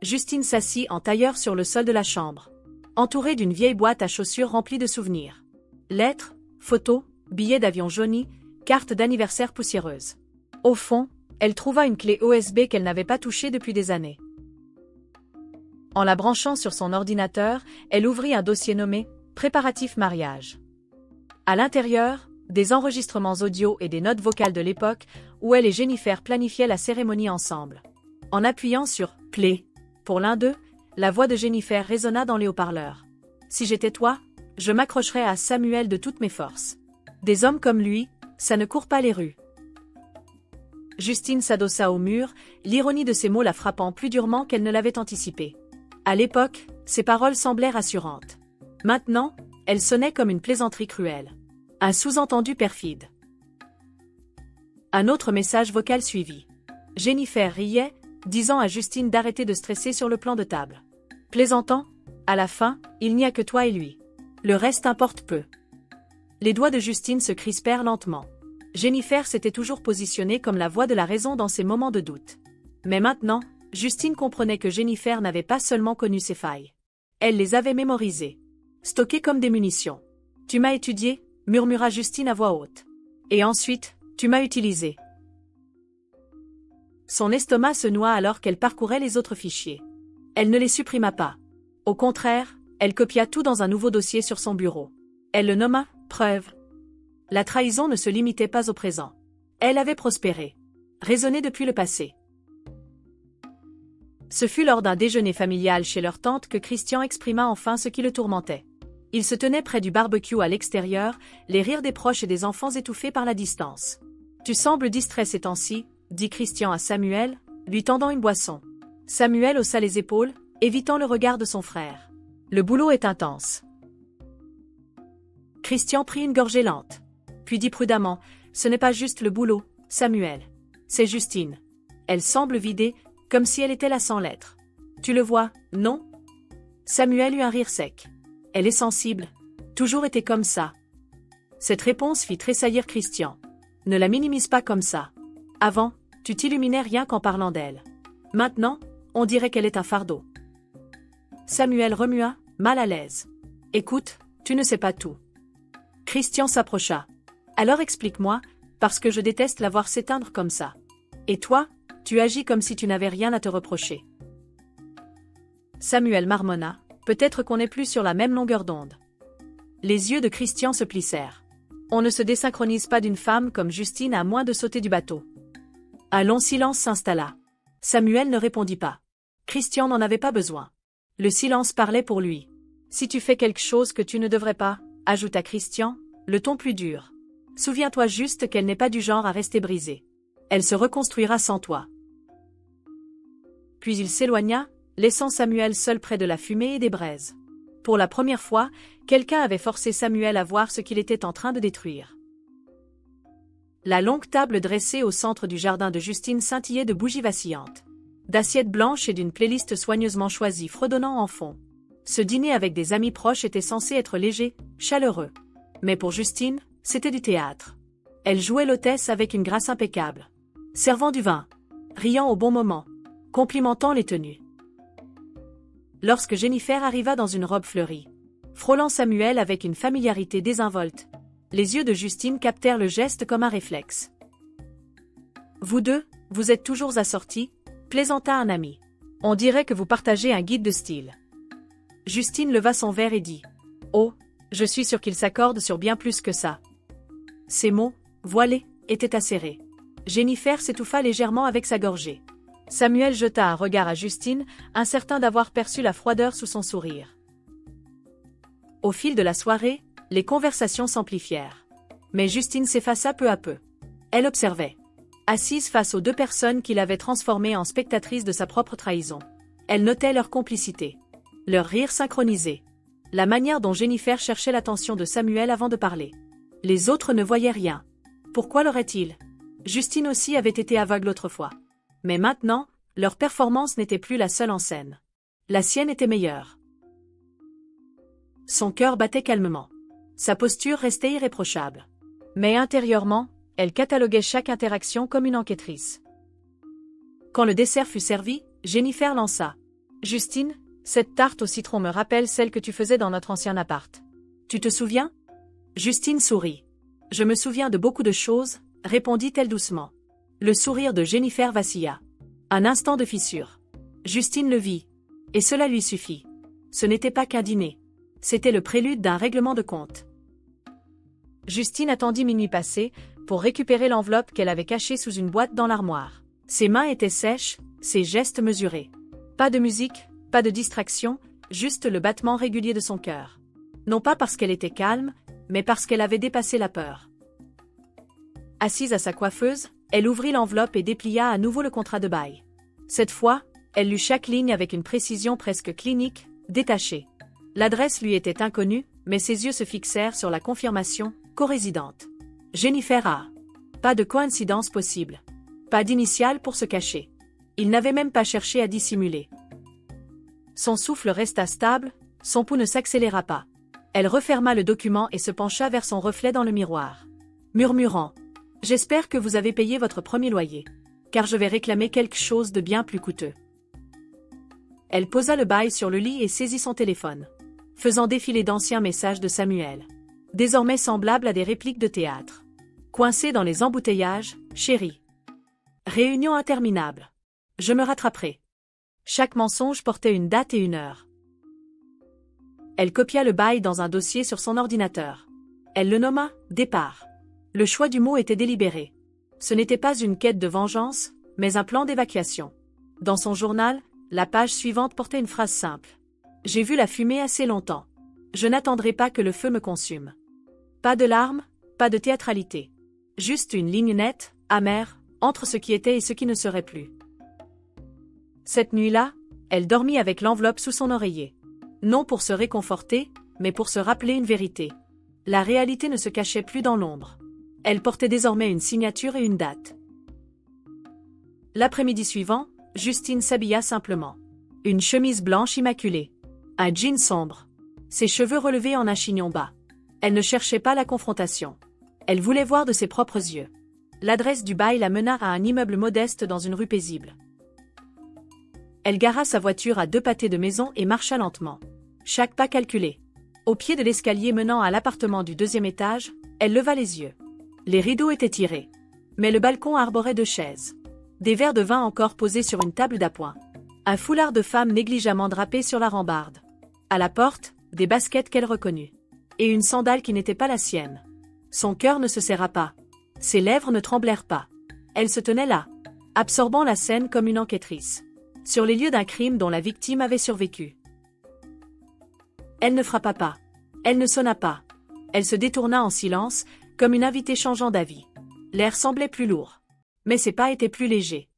Justine s'assit en tailleur sur le sol de la chambre, entourée d'une vieille boîte à chaussures remplie de souvenirs. Lettres, photos, billets d'avion jaunis, cartes d'anniversaire poussiéreuses. Au fond, elle trouva une clé USB qu'elle n'avait pas touchée depuis des années. En la branchant sur son ordinateur, elle ouvrit un dossier nommé « Préparatifs mariage ». À l'intérieur, des enregistrements audio et des notes vocales de l'époque où elle et Jennifer planifiaient la cérémonie ensemble. En appuyant sur « Play » pour l'un d'eux, la voix de Jennifer résonna dans les haut-parleurs. « Si j'étais toi, je m'accrocherais à Samuel de toutes mes forces. Des hommes comme lui, ça ne court pas les rues. » Justine s'adossa au mur, l'ironie de ces mots la frappant plus durement qu'elle ne l'avait anticipé. À l'époque, ces paroles semblaient rassurantes. Maintenant, elles sonnaient comme une plaisanterie cruelle. Un sous-entendu perfide. Un autre message vocal suivit. Jennifer riait, disant à Justine d'arrêter de stresser sur le plan de table. Plaisantant, à la fin, il n'y a que toi et lui. Le reste importe peu. Les doigts de Justine se crispèrent lentement. Jennifer s'était toujours positionnée comme la voix de la raison dans ses moments de doute. Mais maintenant, Justine comprenait que Jennifer n'avait pas seulement connu ses failles. Elle les avait mémorisées. Stockées comme des munitions. « Tu m'as étudié » murmura Justine à voix haute. « Et ensuite, tu m'as utilisé. » Son estomac se noua alors qu'elle parcourait les autres fichiers. Elle ne les supprima pas. Au contraire, elle copia tout dans un nouveau dossier sur son bureau. Elle le nomma « Preuve ». La trahison ne se limitait pas au présent. Elle avait prospéré. Raisonné depuis le passé. Ce fut lors d'un déjeuner familial chez leur tante que Christian exprima enfin ce qui le tourmentait. Il se tenait près du barbecue à l'extérieur, les rires des proches et des enfants étouffés par la distance. « Tu sembles distrait ces temps-ci » dit Christian à Samuel, lui tendant une boisson. Samuel haussa les épaules, évitant le regard de son frère. « Le boulot est intense. » Christian prit une gorgée lente. Puis dit prudemment, « Ce n'est pas juste le boulot, Samuel. C'est Justine. Elle semble vidée, comme si elle était là sans l'être. Tu le vois, non ?» Samuel eut un rire sec. « Elle est sensible. Toujours été comme ça. » Cette réponse fit tressaillir Christian. « Ne la minimise pas comme ça. Avant, tu t'illuminais rien qu'en parlant d'elle. Maintenant, on dirait qu'elle est un fardeau. » Samuel remua, mal à l'aise. « Écoute, tu ne sais pas tout. » Christian s'approcha. « Alors explique-moi, parce que je déteste la voir s'éteindre comme ça. Et toi, tu agis comme si tu n'avais rien à te reprocher. » Samuel marmonna, « Peut-être qu'on n'est plus sur la même longueur d'onde. » Les yeux de Christian se plissèrent. On ne se désynchronise pas d'une femme comme Justine à moins de sauter du bateau. Un long silence s'installa. Samuel ne répondit pas. Christian n'en avait pas besoin. Le silence parlait pour lui. « Si tu fais quelque chose que tu ne devrais pas, » ajouta Christian, le ton plus dur. « Souviens-toi juste qu'elle n'est pas du genre à rester brisée. Elle se reconstruira sans toi. » Puis il s'éloigna, laissant Samuel seul près de la fumée et des braises. Pour la première fois, quelqu'un avait forcé Samuel à voir ce qu'il était en train de détruire. La longue table dressée au centre du jardin de Justine scintillait de bougies vacillantes, d'assiettes blanches et d'une playlist soigneusement choisie fredonnant en fond. Ce dîner avec des amis proches était censé être léger, chaleureux. Mais pour Justine, c'était du théâtre. Elle jouait l'hôtesse avec une grâce impeccable, servant du vin, riant au bon moment, complimentant les tenues. Lorsque Jennifer arriva dans une robe fleurie, frôlant Samuel avec une familiarité désinvolte, les yeux de Justine captèrent le geste comme un réflexe. « Vous deux, vous êtes toujours assortis ?» plaisanta un ami. « On dirait que vous partagez un guide de style. » Justine leva son verre et dit « Oh, je suis sûre qu'il s'accorde sur bien plus que ça. » Ces mots, voilés, étaient acérés. Jennifer s'étouffa légèrement avec sa gorgée. Samuel jeta un regard à Justine, incertain d'avoir perçu la froideur sous son sourire. Au fil de la soirée, les conversations s'amplifièrent. Mais Justine s'effaça peu à peu. Elle observait. Assise face aux deux personnes qui l'avaient transformée en spectatrice de sa propre trahison. Elle notait leur complicité. Leur rire synchronisé. La manière dont Jennifer cherchait l'attention de Samuel avant de parler. Les autres ne voyaient rien. Pourquoi l'aurait-il ? Justine aussi avait été aveugle autrefois. Mais maintenant, leur performance n'était plus la seule en scène. La sienne était meilleure. Son cœur battait calmement. Sa posture restait irréprochable. Mais intérieurement, elle cataloguait chaque interaction comme une enquêtrice. Quand le dessert fut servi, Jennifer lança. « Justine, cette tarte au citron me rappelle celle que tu faisais dans notre ancien appart. Tu te souviens ?» Justine sourit. « Je me souviens de beaucoup de choses, » répondit-elle doucement. Le sourire de Jennifer vacilla. Un instant de fissure. Justine le vit. Et cela lui suffit. Ce n'était pas qu'un dîner. C'était le prélude d'un règlement de compte. Justine attendit minuit passé, pour récupérer l'enveloppe qu'elle avait cachée sous une boîte dans l'armoire. Ses mains étaient sèches, ses gestes mesurés. Pas de musique, pas de distraction, juste le battement régulier de son cœur. Non pas parce qu'elle était calme, mais parce qu'elle avait dépassé la peur. Assise à sa coiffeuse, elle ouvrit l'enveloppe et déplia à nouveau le contrat de bail. Cette fois, elle lut chaque ligne avec une précision presque clinique, détachée. L'adresse lui était inconnue, mais ses yeux se fixèrent sur la confirmation, co-résidente. Jennifer A. Pas de coïncidence possible. Pas d'initiale pour se cacher. Il n'avait même pas cherché à dissimuler. Son souffle resta stable, son pouls ne s'accéléra pas. Elle referma le document et se pencha vers son reflet dans le miroir. Murmurant. « J'espère que vous avez payé votre premier loyer. Car je vais réclamer quelque chose de bien plus coûteux. » Elle posa le bail sur le lit et saisit son téléphone, faisant défiler d'anciens messages de Samuel, désormais semblables à des répliques de théâtre. Coincée dans les embouteillages, chérie. Réunion interminable. Je me rattraperai. Chaque mensonge portait une date et une heure. Elle copia le bail dans un dossier sur son ordinateur. Elle le nomma « Départ ». Le choix du mot était délibéré. Ce n'était pas une quête de vengeance, mais un plan d'évacuation. Dans son journal, la page suivante portait une phrase simple. « J'ai vu la fumée assez longtemps. Je n'attendrai pas que le feu me consume. » Pas de larmes, pas de théâtralité. Juste une ligne nette, amère, entre ce qui était et ce qui ne serait plus. Cette nuit-là, elle dormit avec l'enveloppe sous son oreiller. Non pour se réconforter, mais pour se rappeler une vérité. La réalité ne se cachait plus dans l'ombre. Elle portait désormais une signature et une date. L'après-midi suivant, Justine s'habilla simplement. Une chemise blanche immaculée. Un jean sombre. Ses cheveux relevés en un chignon bas. Elle ne cherchait pas la confrontation. Elle voulait voir de ses propres yeux. L'adresse du bail la mena à un immeuble modeste dans une rue paisible. Elle gara sa voiture à 2 pâtés de maison et marcha lentement. Chaque pas calculé. Au pied de l'escalier menant à l'appartement du 2e étage, elle leva les yeux. Les rideaux étaient tirés. Mais le balcon arborait 2 chaises. Des verres de vin encore posés sur une table d'appoint. Un foulard de femme négligemment drapé sur la rambarde. À la porte, des baskets qu'elle reconnut. Et une sandale qui n'était pas la sienne. Son cœur ne se serra pas. Ses lèvres ne tremblèrent pas. Elle se tenait là, absorbant la scène comme une enquêtrice. Sur les lieux d'un crime dont la victime avait survécu. Elle ne frappa pas. Elle ne sonna pas. Elle se détourna en silence, comme une invitée changeant d'avis. L'air semblait plus lourd. Mais ses pas étaient plus légers.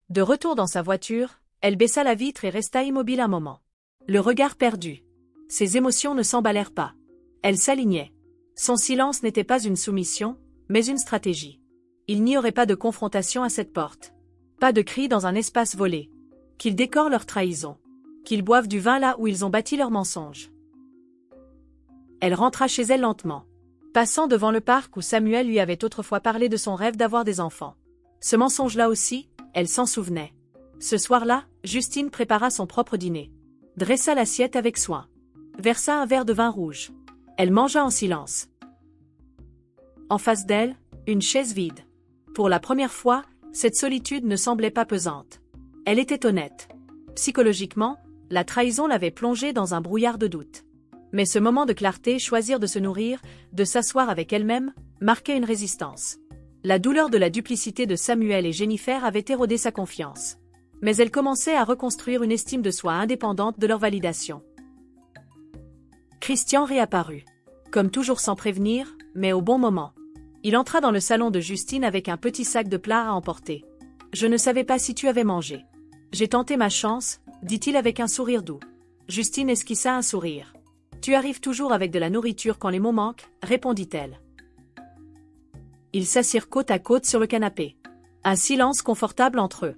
De retour dans sa voiture, elle baissa la vitre et resta immobile un moment. Le regard perdu. Ses émotions ne s'emballèrent pas. Elle s'alignait. Son silence n'était pas une soumission, mais une stratégie. Il n'y aurait pas de confrontation à cette porte. Pas de cris dans un espace volé. Qu'ils décorent leur trahison. Qu'ils boivent du vin là où ils ont bâti leur mensonge. Elle rentra chez elle lentement, passant devant le parc où Samuel lui avait autrefois parlé de son rêve d'avoir des enfants. Ce mensonge-là aussi, elle s'en souvenait. Ce soir-là, Justine prépara son propre dîner. Dressa l'assiette avec soin. Versa un verre de vin rouge. Elle mangea en silence. En face d'elle, une chaise vide. Pour la première fois, cette solitude ne semblait pas pesante. Elle était honnête. Psychologiquement, la trahison l'avait plongée dans un brouillard de doute. Mais ce moment de clarté, choisir de se nourrir, de s'asseoir avec elle-même, marquait une résistance. La douleur de la duplicité de Samuel et Jennifer avait érodé sa confiance. Mais elle commençait à reconstruire une estime de soi indépendante de leur validation. Christian réapparut. Comme toujours sans prévenir, mais au bon moment. Il entra dans le salon de Justine avec un petit sac de plats à emporter. « Je ne savais pas si tu avais mangé. J'ai tenté ma chance, dit-il avec un sourire doux. Justine esquissa un sourire. Tu arrives toujours avec de la nourriture quand les mots manquent, répondit-elle. Ils s'assirent côte à côte sur le canapé. Un silence confortable entre eux.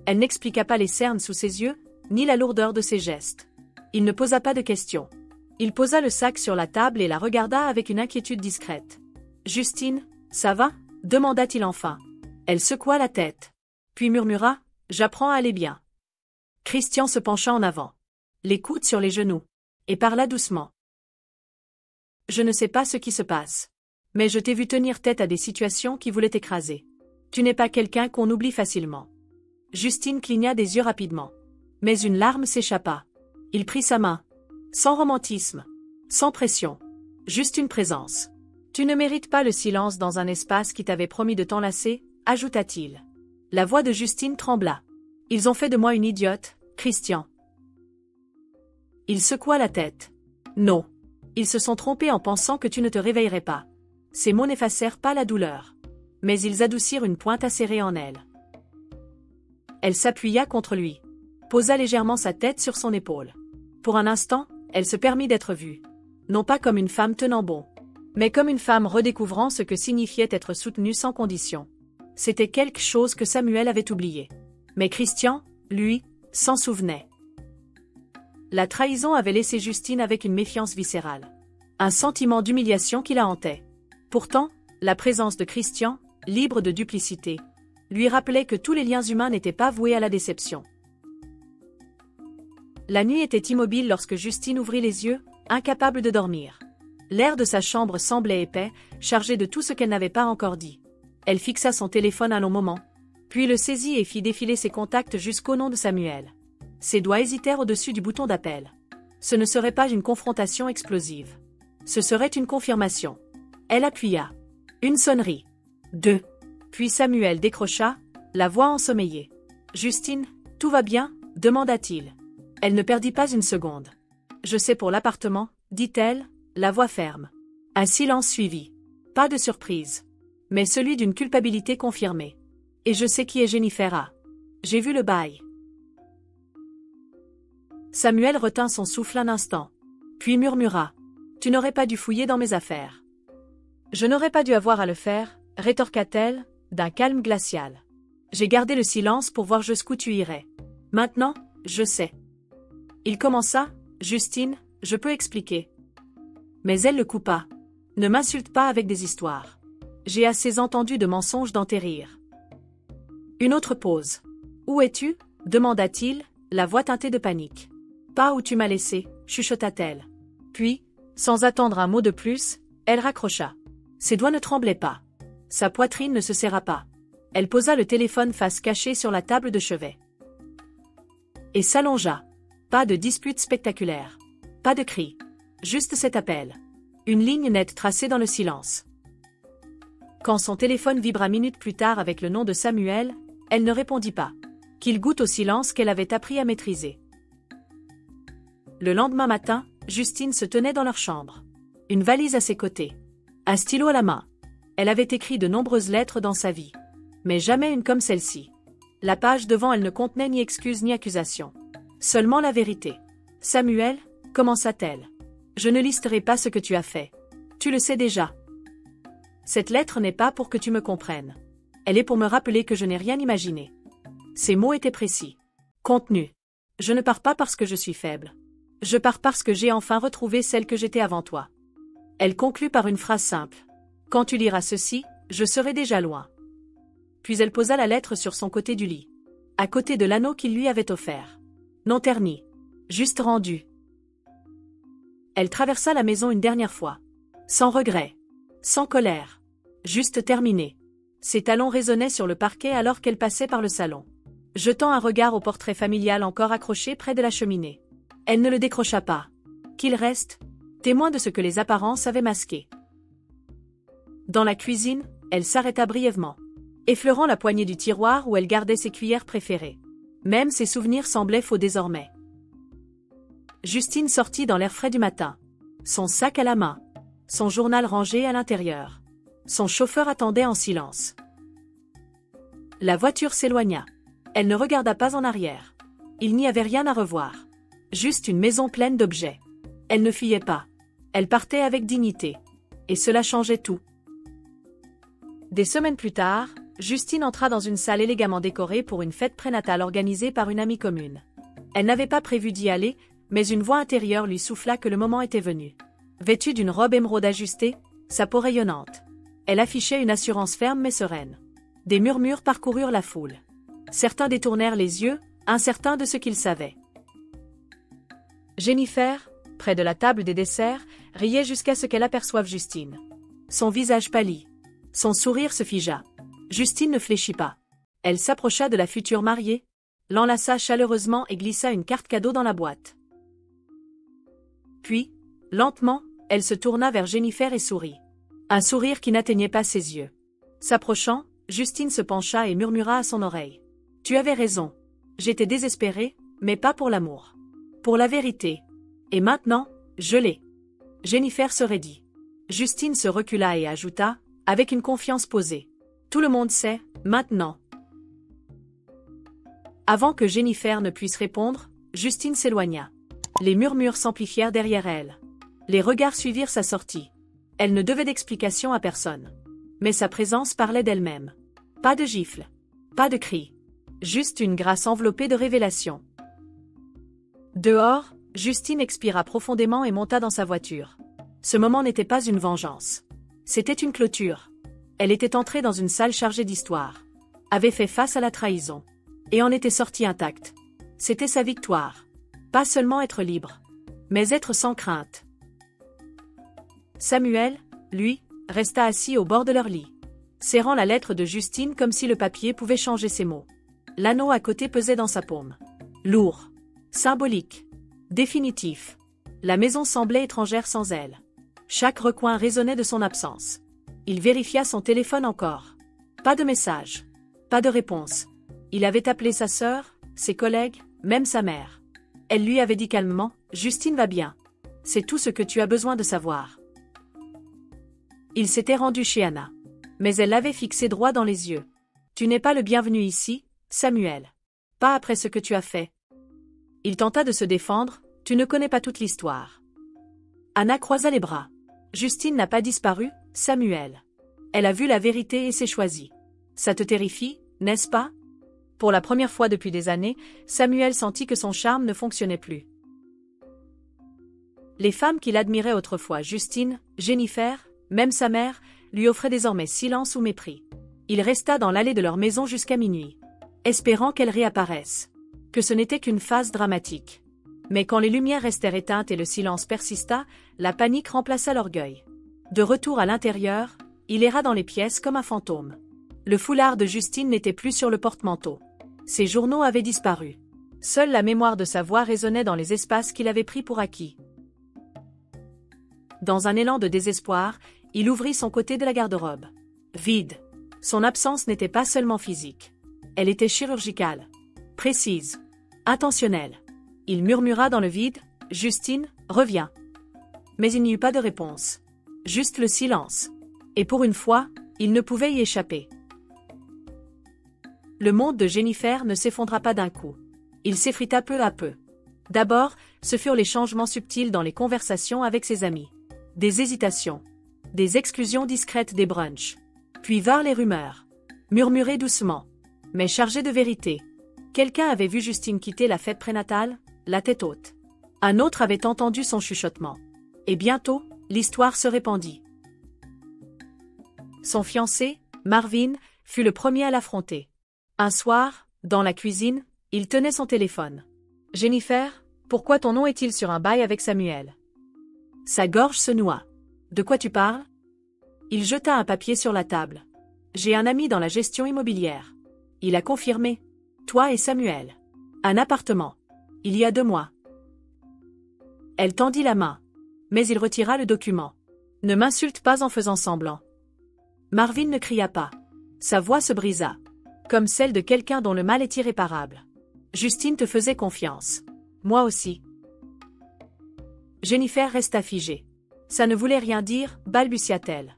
Elle n'expliqua pas les cernes sous ses yeux, ni la lourdeur de ses gestes. Il ne posa pas de questions. Il posa le sac sur la table et la regarda avec une inquiétude discrète. « Justine, ça va » demanda-t-il enfin. Elle secoua la tête. Puis murmura « J'apprends à aller bien ». Christian se pencha en avant, les coudes sur les genoux, et parla doucement. « Je ne sais pas ce qui se passe. Mais je t'ai vu tenir tête à des situations qui voulaient t'écraser. Tu n'es pas quelqu'un qu'on oublie facilement. » Justine cligna des yeux rapidement. Mais une larme s'échappa. Il prit sa main. Sans romantisme. Sans pression. Juste une présence. « Tu ne mérites pas le silence dans un espace qui t'avait promis de t'enlacer, » ajouta-t-il. La voix de Justine trembla. « Ils ont fait de moi une idiote, Christian. » Il secoua la tête. « Non. Ils se sont trompés en pensant que tu ne te réveillerais pas. » Ces mots n'effacèrent pas la douleur. Mais ils adoucirent une pointe acérée en elle. Elle s'appuya contre lui. Posa légèrement sa tête sur son épaule. Pour un instant, elle se permit d'être vue. Non pas comme une femme tenant bon, mais comme une femme redécouvrant ce que signifiait être soutenue sans condition. C'était quelque chose que Samuel avait oublié. Mais Christian, lui, s'en souvenait. La trahison avait laissé Justine avec une méfiance viscérale. Un sentiment d'humiliation qui la hantait. Pourtant, la présence de Christian, libre de duplicité, lui rappelait que tous les liens humains n'étaient pas voués à la déception. La nuit était immobile lorsque Justine ouvrit les yeux, incapable de dormir. L'air de sa chambre semblait épais, chargé de tout ce qu'elle n'avait pas encore dit. Elle fixa son téléphone un long moment, puis le saisit et fit défiler ses contacts jusqu'au nom de Samuel. Ses doigts hésitèrent au-dessus du bouton d'appel. Ce ne serait pas une confrontation explosive. Ce serait une confirmation. Elle appuya. Une sonnerie. 2. Puis Samuel décrocha, la voix ensommeillée. « Justine, tout va bien ?» demanda-t-il. Elle ne perdit pas une seconde. « Je sais pour l'appartement » dit-elle, la voix ferme. Un silence suivit. Pas de surprise. Mais celui d'une culpabilité confirmée. « Et je sais qui est Jennifer. J'ai vu le bail. » Samuel retint son souffle un instant. Puis murmura. « Tu n'aurais pas dû fouiller dans mes affaires. » « Je n'aurais pas dû avoir à le faire, » rétorqua-t-elle, d'un calme glacial. « J'ai gardé le silence pour voir jusqu'où tu irais. Maintenant, je sais. » Il commença. « Justine, je peux expliquer. » Mais elle le coupa. « Ne m'insulte pas avec des histoires. J'ai assez entendu de mensonges dans tes rires. » Une autre pause. « Où es-tu » demanda-t-il, la voix teintée de panique. « Pas où tu m'as laissé, » chuchota-t-elle. Puis, sans attendre un mot de plus, elle raccrocha. Ses doigts ne tremblaient pas. Sa poitrine ne se serra pas. Elle posa le téléphone face cachée sur la table de chevet. Et s'allongea. Pas de dispute spectaculaire. Pas de cri. Juste cet appel. Une ligne nette tracée dans le silence. Quand son téléphone vibra minutes plus tard avec le nom de Samuel, elle ne répondit pas. Qu'il goûte au silence qu'elle avait appris à maîtriser. Le lendemain matin, Justine se tenait dans leur chambre. Une valise à ses côtés. Un stylo à la main. Elle avait écrit de nombreuses lettres dans sa vie. Mais jamais une comme celle-ci. La page devant elle ne contenait ni excuses ni accusations. Seulement la vérité. « Samuel, » commença-t-elle. « Je ne listerai pas ce que tu as fait. Tu le sais déjà. » Cette lettre n'est pas pour que tu me comprennes. Elle est pour me rappeler que je n'ai rien imaginé. » Ces mots étaient précis. Contenu. Je ne pars pas parce que je suis faible. Je pars parce que j'ai enfin retrouvé celle que j'étais avant toi. Elle conclut par une phrase simple. Quand tu liras ceci, je serai déjà loin. Puis elle posa la lettre sur son côté du lit. À côté de l'anneau qu'il lui avait offert. Non terni. Juste rendu. Elle traversa la maison une dernière fois. Sans regret. Sans colère. Juste terminé. Ses talons résonnaient sur le parquet alors qu'elle passait par le salon. Jetant un regard au portrait familial encore accroché près de la cheminée. Elle ne le décrocha pas. Qu'il reste, témoin de ce que les apparences avaient masqué. Dans la cuisine, elle s'arrêta brièvement. Effleurant la poignée du tiroir où elle gardait ses cuillères préférées. Même ses souvenirs semblaient faux désormais. Justine sortit dans l'air frais du matin. Son sac à la main. Son journal rangé à l'intérieur. Son chauffeur attendait en silence. La voiture s'éloigna. Elle ne regarda pas en arrière. Il n'y avait rien à revoir. Juste une maison pleine d'objets. Elle ne fuyait pas. Elle partait avec dignité. Et cela changeait tout. Des semaines plus tard, Justine entra dans une salle élégamment décorée pour une fête prénatale organisée par une amie commune. Elle n'avait pas prévu d'y aller, mais une voix intérieure lui souffla que le moment était venu. Vêtue d'une robe émeraude ajustée, sa peau rayonnante. Elle affichait une assurance ferme mais sereine. Des murmures parcoururent la foule. Certains détournèrent les yeux, incertains de ce qu'ils savaient. Jennifer, près de la table des desserts, riait jusqu'à ce qu'elle aperçoive Justine. Son visage pâlit. Son sourire se figea. Justine ne fléchit pas. Elle s'approcha de la future mariée, l'enlaça chaleureusement et glissa une carte cadeau dans la boîte. Puis, lentement, elle se tourna vers Jennifer et sourit. Un sourire qui n'atteignait pas ses yeux. S'approchant, Justine se pencha et murmura à son oreille. « Tu avais raison. J'étais désespérée, mais pas pour l'amour. Pour la vérité. Et maintenant, je l'ai. » Jennifer se raidit. Justine se recula et ajouta, avec une confiance posée. « Tout le monde sait, maintenant. » Avant que Jennifer ne puisse répondre, Justine s'éloigna. Les murmures s'amplifièrent derrière elle. Les regards suivirent sa sortie. Elle ne devait d'explication à personne. Mais sa présence parlait d'elle-même. Pas de gifles. Pas de cris. Juste une grâce enveloppée de révélations. Dehors, Justine expira profondément et monta dans sa voiture. Ce moment n'était pas une vengeance. C'était une clôture. Elle était entrée dans une salle chargée d'histoire. Avait fait face à la trahison. Et en était sortie intacte. C'était sa victoire. Pas seulement être libre. Mais être sans crainte. Samuel, lui, resta assis au bord de leur lit. Serrant la lettre de Justine comme si le papier pouvait changer ses mots. L'anneau à côté pesait dans sa paume. Lourd. Symbolique. Définitif. La maison semblait étrangère sans elle. Chaque recoin résonnait de son absence. Il vérifia son téléphone encore. Pas de message. Pas de réponse. Il avait appelé sa sœur, ses collègues, même sa mère. Elle lui avait dit calmement, « Justine va bien. C'est tout ce que tu as besoin de savoir. » Il s'était rendu chez Anna. Mais elle l'avait fixé droit dans les yeux. « Tu n'es pas le bienvenu ici, Samuel. Pas après ce que tu as fait. » Il tenta de se défendre, « Tu ne connais pas toute l'histoire. » Anna croisa les bras. « Justine n'a pas disparu, Samuel. Elle a vu la vérité et s'est choisie. Ça te terrifie, n'est-ce pas ?» Pour la première fois depuis des années, Samuel sentit que son charme ne fonctionnait plus. Les femmes qu'il admirait autrefois, Justine, Jennifer, même sa mère, lui offraient désormais silence ou mépris. Il resta dans l'allée de leur maison jusqu'à minuit, espérant qu'elle réapparaisse. Que ce n'était qu'une phase dramatique. Mais quand les lumières restèrent éteintes et le silence persista, la panique remplaça l'orgueil. De retour à l'intérieur, il erra dans les pièces comme un fantôme. Le foulard de Justine n'était plus sur le porte-manteau. Ses journaux avaient disparu. Seule la mémoire de sa voix résonnait dans les espaces qu'il avait pris pour acquis. Dans un élan de désespoir, il ouvrit son côté de la garde-robe. Vide. Son absence n'était pas seulement physique. Elle était chirurgicale. Précise. Intentionnelle. Il murmura dans le vide, « Justine, reviens. » Mais il n'y eut pas de réponse. Juste le silence. Et pour une fois, il ne pouvait y échapper. Le monde de Jennifer ne s'effondra pas d'un coup. Il s'effrita peu à peu. D'abord, ce furent les changements subtils dans les conversations avec ses amis. Des hésitations. Des exclusions discrètes des brunchs. Puis vinrent les rumeurs. Murmurées doucement, mais chargées de vérité. Quelqu'un avait vu Justine quitter la fête prénatale, la tête haute. Un autre avait entendu son chuchotement. Et bientôt, l'histoire se répandit. Son fiancé, Marvin, fut le premier à l'affronter. Un soir, dans la cuisine, il tenait son téléphone. « Jennifer, pourquoi ton nom est-il sur un bail avec Samuel ?» Sa gorge se noua. « De quoi tu parles ?» Il jeta un papier sur la table. « J'ai un ami dans la gestion immobilière. Il a confirmé. Toi et Samuel. Un appartement. Il y a 2 mois. » Elle tendit la main. Mais il retira le document. « Ne m'insulte pas en faisant semblant. » Marvin ne cria pas. Sa voix se brisa. Comme celle de quelqu'un dont le mal est irréparable. « Justine te faisait confiance. Moi aussi. » Jennifer resta figée. Ça ne voulait rien dire, balbutia-t-elle.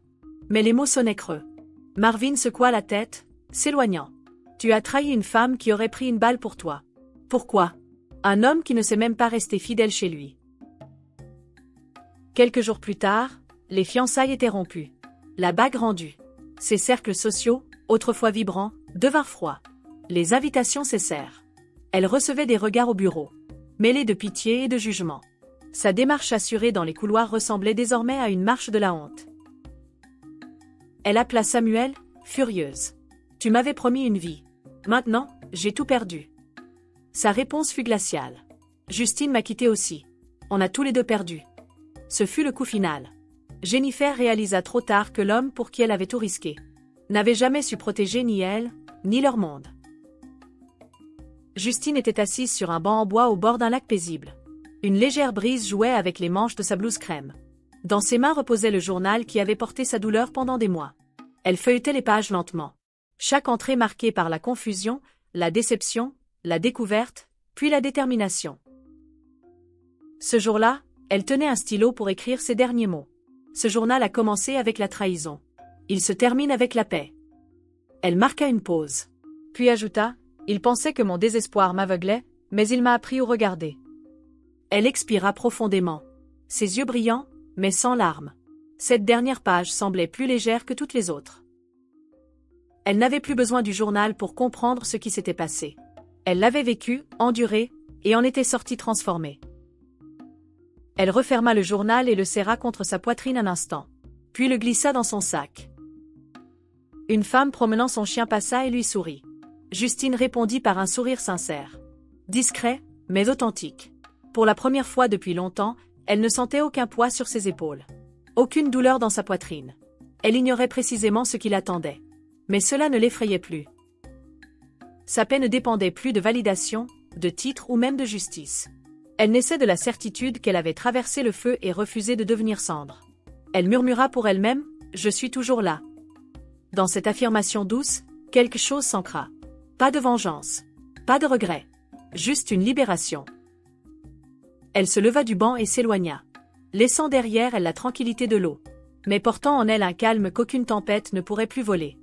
Mais les mots sonnaient creux. Marvin secoua la tête, s'éloignant. « Tu as trahi une femme qui aurait pris une balle pour toi. Pourquoi ? Un homme qui ne sait même pas rester fidèle chez lui. » Quelques jours plus tard, les fiançailles étaient rompues. La bague rendue. Ses cercles sociaux, autrefois vibrants, devinrent froids. Les invitations cessèrent. Elle recevait des regards au bureau, mêlés de pitié et de jugement. Sa démarche assurée dans les couloirs ressemblait désormais à une marche de la honte. Elle appela Samuel, furieuse. « Tu m'avais promis une vie. Maintenant, j'ai tout perdu. » Sa réponse fut glaciale. « Justine m'a quitté aussi. On a tous les deux perdu. » Ce fut le coup final. Jennifer réalisa trop tard que l'homme pour qui elle avait tout risqué n'avait jamais su protéger ni elle, ni leur monde. Justine était assise sur un banc en bois au bord d'un lac paisible. Une légère brise jouait avec les manches de sa blouse crème. Dans ses mains reposait le journal qui avait porté sa douleur pendant des mois. Elle feuilletait les pages lentement. Chaque entrée marquée par la confusion, la déception, la découverte, puis la détermination. Ce jour-là, elle tenait un stylo pour écrire ses derniers mots. Ce journal a commencé avec la trahison. Il se termine avec la paix. Elle marqua une pause. Puis ajouta, « Il pensait que mon désespoir m'aveuglait, mais il m'a appris où regarder. » Elle expira profondément. Ses yeux brillants, mais sans larmes. Cette dernière page semblait plus légère que toutes les autres. Elle n'avait plus besoin du journal pour comprendre ce qui s'était passé. Elle l'avait vécu, enduré, et en était sortie transformée. Elle referma le journal et le serra contre sa poitrine un instant, puis le glissa dans son sac. Une femme promenant son chien passa et lui sourit. Justine répondit par un sourire sincère. Discret, mais authentique. Pour la première fois depuis longtemps, elle ne sentait aucun poids sur ses épaules. Aucune douleur dans sa poitrine. Elle ignorait précisément ce qui l'attendait. Mais cela ne l'effrayait plus. Sa paix ne dépendait plus de validation, de titre ou même de justice. Elle naissait de la certitude qu'elle avait traversé le feu et refusé de devenir cendre. Elle murmura pour elle-même, « Je suis toujours là. » Dans cette affirmation douce, quelque chose s'ancra. Pas de vengeance. Pas de regret. Juste une libération. Elle se leva du banc et s'éloigna, laissant derrière elle la tranquillité de l'eau, mais portant en elle un calme qu'aucune tempête ne pourrait plus voler.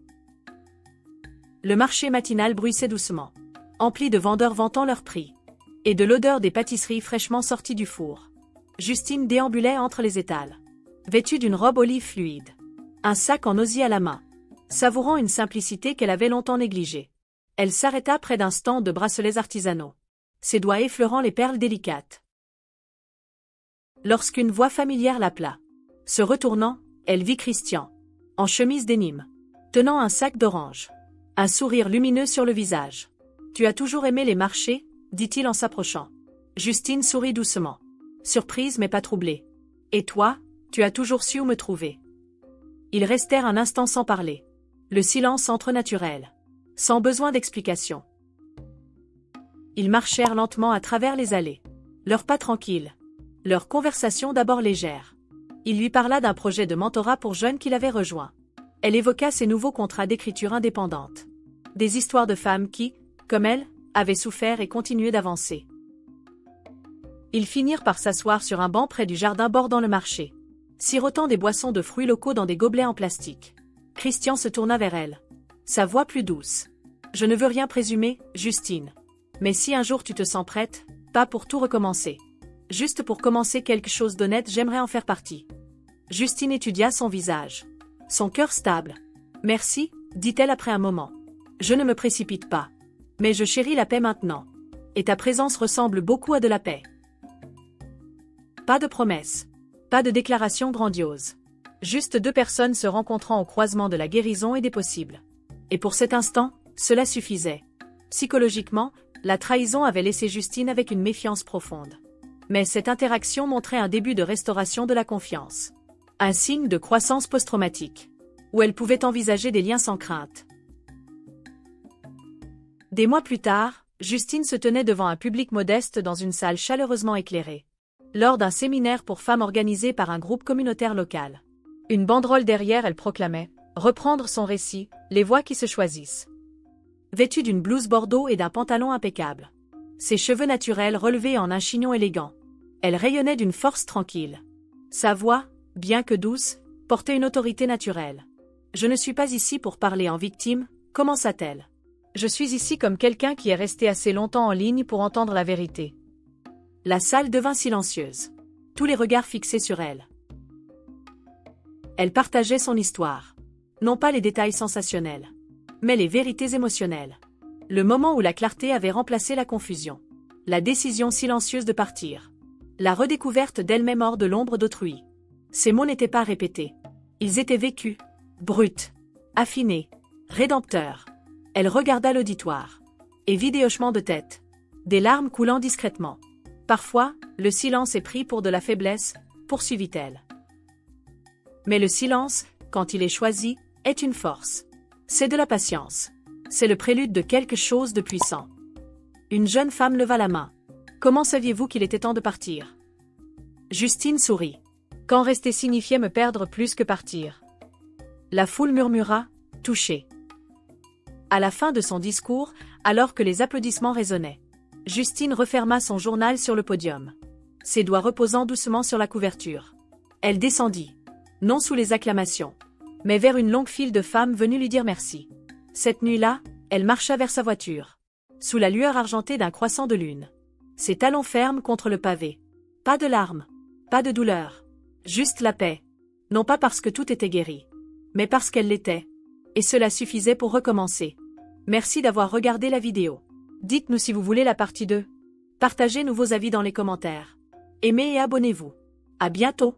Le marché matinal bruissait doucement, empli de vendeurs vantant leurs prix, et de l'odeur des pâtisseries fraîchement sorties du four. Justine déambulait entre les étals, vêtue d'une robe olive fluide, un sac en osier à la main, savourant une simplicité qu'elle avait longtemps négligée. Elle s'arrêta près d'un stand de bracelets artisanaux, ses doigts effleurant les perles délicates. Lorsqu'une voix familière l'appela. Se retournant, elle vit Christian, en chemise d'énigme, tenant un sac d'orange, un sourire lumineux sur le visage. « Tu as toujours aimé les marchés ?» dit-il en s'approchant. Justine sourit doucement, surprise mais pas troublée. « Et toi, tu as toujours su où me trouver ?» Ils restèrent un instant sans parler. Le silence entre naturel, sans besoin d'explication. Ils marchèrent lentement à travers les allées, leurs pas tranquilles, leur conversation d'abord légère. Il lui parla d'un projet de mentorat pour jeunes qu'il avait rejoint. Elle évoqua ses nouveaux contrats d'écriture indépendante. Des histoires de femmes qui, comme elle, avaient souffert et continuaient d'avancer. Ils finirent par s'asseoir sur un banc près du jardin bordant le marché, sirotant des boissons de fruits locaux dans des gobelets en plastique. Christian se tourna vers elle, sa voix plus douce. « Je ne veux rien présumer, Justine. Mais si un jour tu te sens prête, pas pour tout recommencer. Juste pour commencer quelque chose d'honnête, j'aimerais en faire partie. » Justine étudia son visage. Son cœur stable. Merci, dit-elle après un moment. Je ne me précipite pas. Mais je chéris la paix maintenant. Et ta présence ressemble beaucoup à de la paix. Pas de promesses. Pas de déclaration grandiose. Juste deux personnes se rencontrant au croisement de la guérison et des possibles. Et pour cet instant, cela suffisait. Psychologiquement, la trahison avait laissé Justine avec une méfiance profonde. Mais cette interaction montrait un début de restauration de la confiance. Un signe de croissance post-traumatique. Où elle pouvait envisager des liens sans crainte. Des mois plus tard, Justine se tenait devant un public modeste dans une salle chaleureusement éclairée. Lors d'un séminaire pour femmes organisé par un groupe communautaire local. Une banderole derrière, elle proclamait « Reprendre son récit, les voix qui se choisissent ». Vêtue d'une blouse bordeaux et d'un pantalon impeccable. Ses cheveux naturels relevés en un chignon élégant. Elle rayonnait d'une force tranquille. Sa voix, bien que douce, portait une autorité naturelle. « Je ne suis pas ici pour parler en victime », commença-t-elle. « Je suis ici comme quelqu'un qui est resté assez longtemps en ligne pour entendre la vérité. » La salle devint silencieuse. Tous les regards fixés sur elle. Elle partageait son histoire. Non pas les détails sensationnels, mais les vérités émotionnelles. Le moment où la clarté avait remplacé la confusion. La décision silencieuse de partir. La redécouverte d'elle-même hors de l'ombre d'autrui. Ces mots n'étaient pas répétés. Ils étaient vécus, bruts, affinés, rédempteurs. Elle regarda l'auditoire. Et vit des hochements de tête. Des larmes coulant discrètement. Parfois, le silence est pris pour de la faiblesse, poursuivit-elle. Mais le silence, quand il est choisi, est une force. C'est de la patience. C'est le prélude de quelque chose de puissant. Une jeune femme leva la main. Comment saviez-vous qu'il était temps de partir? Justine sourit. Quand rester signifiait me perdre plus que partir. La foule murmura, touchée. À la fin de son discours, alors que les applaudissements résonnaient, Justine referma son journal sur le podium. Ses doigts reposant doucement sur la couverture. Elle descendit. Non sous les acclamations, mais vers une longue file de femmes venues lui dire merci. Cette nuit-là, elle marcha vers sa voiture. Sous la lueur argentée d'un croissant de lune. Ses talons fermes contre le pavé. Pas de larmes. Pas de douleur. Juste la paix. Non pas parce que tout était guéri, mais parce qu'elle l'était. Et cela suffisait pour recommencer. Merci d'avoir regardé la vidéo. Dites-nous si vous voulez la partie 2. Partagez-nous vos avis dans les commentaires. Aimez et abonnez-vous. À bientôt.